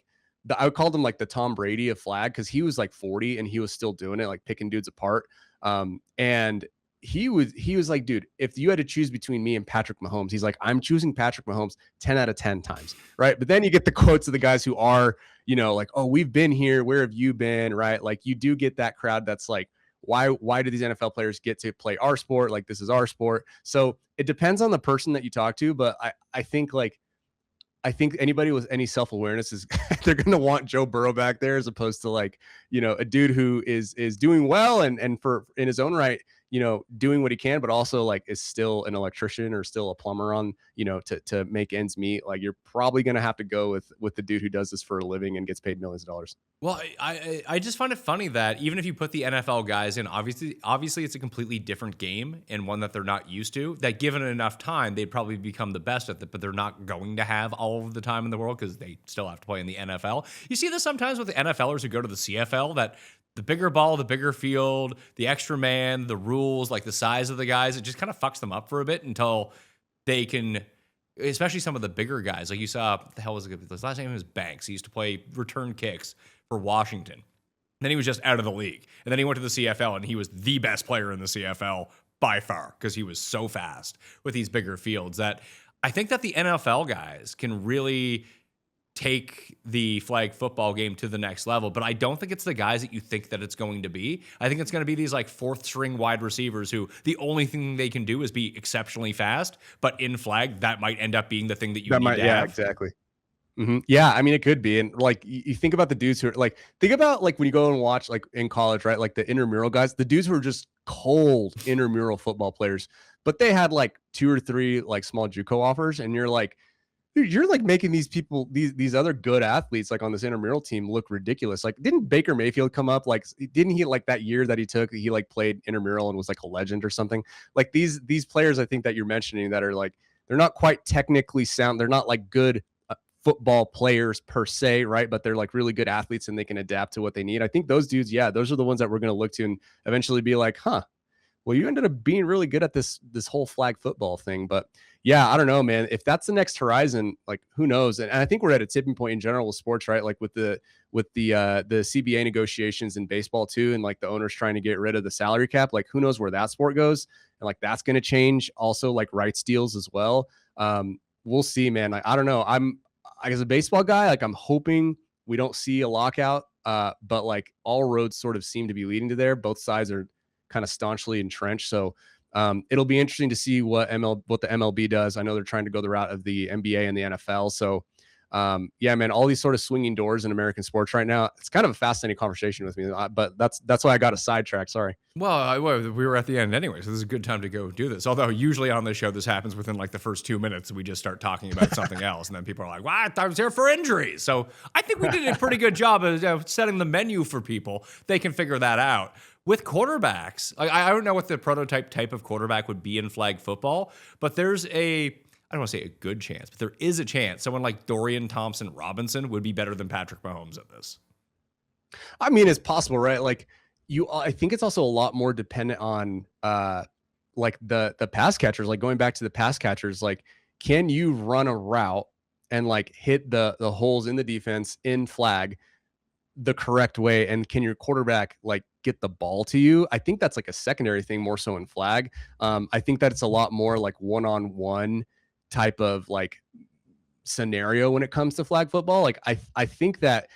I called him like the Tom Brady of flag, because he was like 40 and he was still doing it, like picking dudes apart. And he was like, dude, if you had to choose between me and Patrick Mahomes, he's like, I'm choosing Patrick Mahomes 10 out of 10 times. Right. But then you get the quotes of the guys who are, like, oh, we've been here. Where have you been? Right. Like you do get that crowd that's like, why do these NFL players get to play our sport? Like this is our sport. So it depends on the person that you talk to. But I think anybody with any self-awareness is they're going to want Joe Burrow back there, as opposed to like, a dude who is doing well and for in his own right, doing what he can, but also like is still an electrician or still a plumber on, to make ends meet. Like you're probably going to have to go with the dude who does this for a living and gets paid millions of dollars. Well, I just find it funny that even if you put the NFL guys in, obviously it's a completely different game and one that they're not used to, that given enough time, they'd probably become the best at it, but they're not going to have all of the time in the world because they still have to play in the NFL. You see this sometimes with the NFLers who go to the CFL, that the bigger ball, the bigger field, the extra man, the rules, like the size of the guys, it just kind of fucks them up for a bit until they can, especially some of the bigger guys. Like you saw, what the hell was it? His last name was Banks. He used to play return kicks for Washington. And then he was just out of the league. And then he went to the CFL and he was the best player in the CFL by far because he was so fast with these bigger fields that I think that the NFL guys can really take the flag football game to the next level, but I don't think it's the guys that you think that it's going to be. I think it's going to be these like fourth string wide receivers who the only thing they can do is be exceptionally fast, but in flag, that might end up being the thing that you need to have. Yeah, exactly. Mm-hmm. Yeah, I mean, it could be. And like, you think about the dudes who are like, think about like when you go and watch like in college, right? Like the intramural guys, the dudes who are just cold intramural football players, but they had like 2 or 3 like small JUCO offers, and you're like, dude, you're like making these people, these other good athletes like on this intramural team look ridiculous. Like, didn't Baker Mayfield come up? Like, didn't he like that year that he like played intramural and was like a legend or something? Like these players, I think that you're mentioning that are like, they're not quite technically sound. They're not like good football players per se, right? But they're like really good athletes and they can adapt to what they need. I think those dudes, yeah, those are the ones that we're going to look to and eventually be like, huh, well, you ended up being really good at this whole flag football thing. But yeah, I don't know, man. If that's the next horizon, like who knows? And I think we're at a tipping point in general with sports, right? Like with the CBA negotiations in baseball too, and like the owners trying to get rid of the salary cap. Like who knows where that sport goes? And like that's going to change. Also, like rights deals as well. We'll see, man. I don't know. As a baseball guy, like I'm hoping we don't see a lockout. But like all roads sort of seem to be leading to there. Both sides are kind of staunchly entrenched. So it'll be interesting to see what the MLB does. I know they're trying to go the route of the NBA and the NFL. So yeah, man, all these sort of swinging doors in American sports right now. It's kind of a fascinating conversation with me, but that's why I got a sidetrack. Sorry. Well, we were at the end anyway, so this is a good time to go do this. Although usually on this show, this happens within like the first 2 minutes. We just start talking about something else, and then people are like, "What? I was here for injuries." So I think we did a pretty good job of setting the menu for people. They can figure that out. With quarterbacks, I don't know what the prototype type of quarterback would be in flag football, but there's I don't want to say a good chance, but there is a chance someone like Dorian Thompson-Robinson would be better than Patrick Mahomes at this. I mean, it's possible, right? Like I think it's also a lot more dependent on like the pass catchers, like going back to the pass catchers, like can you run a route and like hit the holes in the defense in flag the correct way? And can your quarterback like get the ball to you? I think that's like a secondary thing more so in flag. I think that it's a lot more like one-on-one type of like scenario when it comes to flag football. Like I think that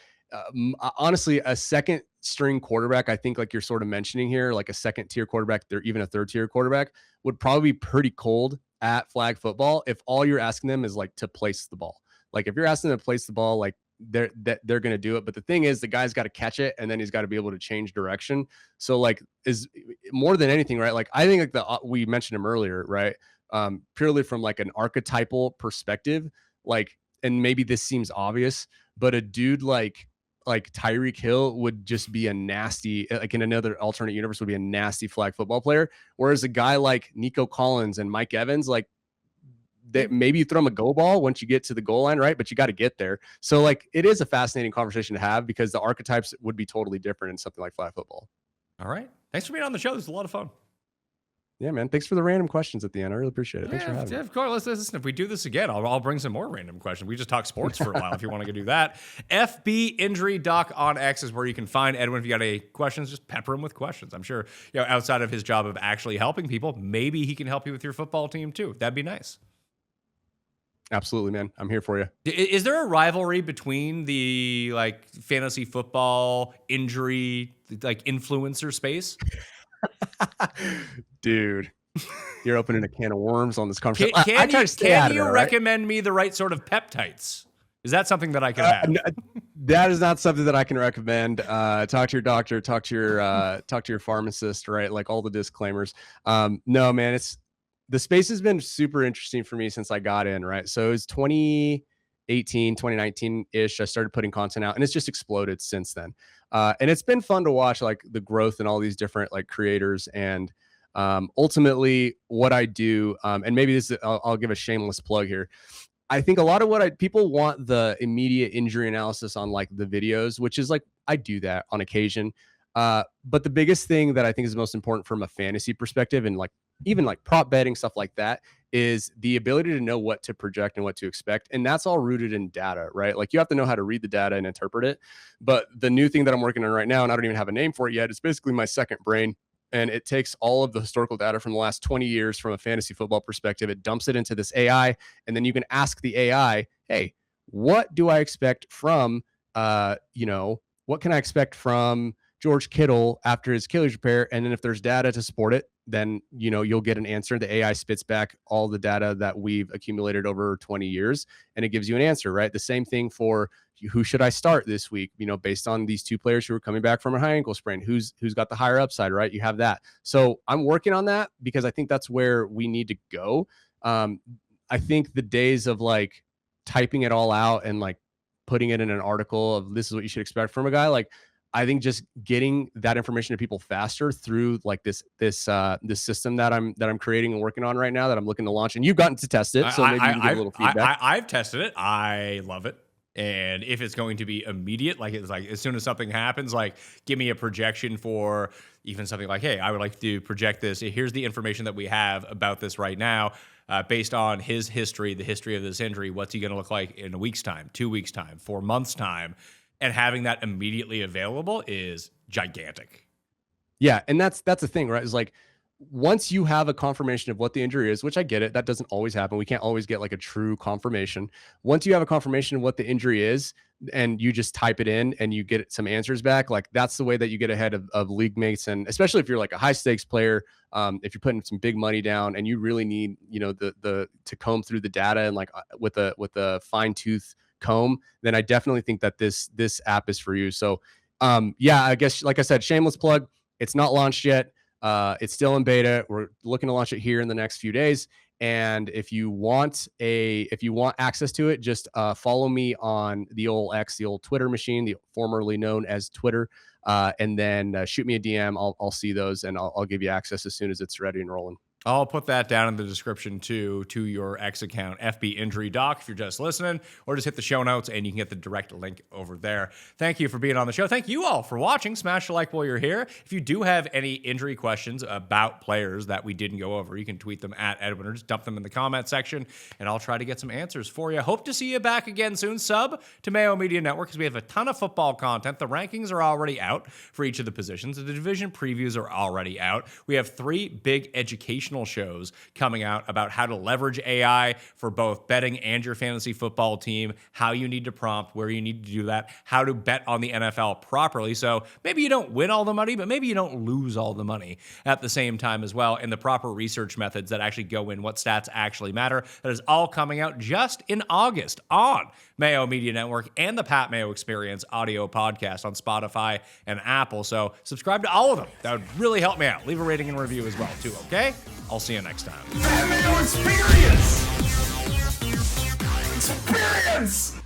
honestly, a second string quarterback, I think like you're sort of mentioning here, like a second tier quarterback, they're even a third tier quarterback would probably be pretty cold at flag football if all you're asking them is like to place the ball. Like if you're asking them to place the ball, like they're going to do it. But the thing is, the guy's got to catch it and then he's got to be able to change direction. So like is more than anything, right? Like I think like we mentioned him earlier, right? Purely from like an archetypal perspective, like, and maybe this seems obvious, but a dude like Tyreek Hill would just be a nasty, like in another alternate universe, would be a nasty flag football player. Whereas a guy like Nico Collins and Mike Evans, like they, maybe you throw them a go ball once you get to the goal line, right? But you got to get there. So like it is a fascinating conversation to have because the archetypes would be totally different in something like flag football. All right. Thanks for being on the show. This was a lot of fun. Yeah, man. Thanks for the random questions at the end. I really appreciate it. Thanks for having me. Of course. Listen, if we do this again, I'll bring some more random questions. We just talk sports for a while if you want to go do that. FB Injury Doc on X is where you can find Edwin. If you got any questions, just pepper him with questions. I'm sure, outside of his job of actually helping people, maybe he can help you with your football team too. That'd be nice. Absolutely, man. I'm here for you. Is there a rivalry between the like fantasy football injury like influencer space? Dude, you're opening a can of worms on this conversation. Can you recommend me the right sort of peptides? Is that something that I can have? That is not something that I can recommend. Talk to your doctor, talk to your pharmacist, right? Like all the disclaimers. No, man, the space has been super interesting for me since I got in, right? So it was 2018, 2019-ish. I started putting content out and it's just exploded since then. And it's been fun to watch like the growth in all these different like creators and ultimately what I do. And maybe I'll give a shameless plug here. I think a lot of people want the immediate injury analysis on like the videos, which is like, I do that on occasion. But the biggest thing that I think is most important from a fantasy perspective and like even like prop betting, stuff like that, is the ability to know what to project and what to expect. And that's all rooted in data, right? Like you have to know how to read the data and interpret it. But the new thing that I'm working on right now, and I don't even have a name for it yet, it's basically my second brain. And it takes all of the historical data from the last 20 years from a fantasy football perspective. It dumps it into this AI. And then you can ask the AI, hey, what do I expect from, what can I expect from George Kittle after his Achilles repair? And then if there's data to support it, then, you'll get an answer. The AI spits back all the data that we've accumulated over 20 years, and it gives you an answer, right? The same thing for who should I start this week, based on these two players who are coming back from a high ankle sprain, who's got the higher upside, right? You have that. So I'm working on that because I think that's where we need to go. I think the days of like typing it all out and like putting it in an article of this is what you should expect from a guy, like, I think just getting that information to people faster through like this system that I'm creating and working on right now that I'm looking to launch, and you've gotten to test it, so maybe you can give a little feedback. I've tested it. I love it. And if it's going to be immediate, like it's like as soon as something happens, like give me a projection for even something like, hey, I would like to project this. Here's the information that we have about this right now. Based on his history, the history of this injury, what's he going to look like in a week's time, 2 weeks' time, 4 months' time? And having that immediately available is gigantic. Yeah, and that's the thing, right? Is like once you have a confirmation of what the injury is, which I get it, that doesn't always happen. We can't always get like a true confirmation. Once you have a confirmation of what the injury is, and you just type it in and you get some answers back, like that's the way that you get ahead of league mates, and especially if you're like a high stakes player, if you're putting some big money down and you really need the to comb through the data and like with a fine tooth comb, then I definitely think that this app is for you. So yeah, I guess like I said, shameless plug, it's not launched yet. It's still in beta. We're looking to launch it here in the next few days. And if you want access to it, just follow me on the old X, the old Twitter machine, the formerly known as Twitter, and then shoot me a DM. I'll see those and I'll give you access as soon as it's ready and rolling. I'll put that down in the description too, to your X account, FB Injury Doc, if you're just listening, or just hit the show notes and you can get the direct link over there. Thank you for being on the show. Thank you all for watching. Smash the like while you're here. If you do have any injury questions about players that we didn't go over, you can tweet them at Edwin or just dump them in the comment section, and I'll try to get some answers for you. Hope to see you back again soon. Sub to Mayo Media Network because we have a ton of football content. The rankings are already out for each of the positions. The division previews are already out. We have 3 big educational additional shows coming out about how to leverage AI for both betting and your fantasy football team, how you need to prompt, where you need to do that, how to bet on the NFL properly. So maybe you don't win all the money, but maybe you don't lose all the money at the same time as well, and the proper research methods that actually go in what stats actually matter. That is all coming out just in August on Mayo Media Network and the Pat Mayo Experience audio podcast on Spotify and Apple. So subscribe to all of them. That would really help me out. Leave a rating and review as well, too, okay? I'll see you next time. Pat Mayo Experience! Experience!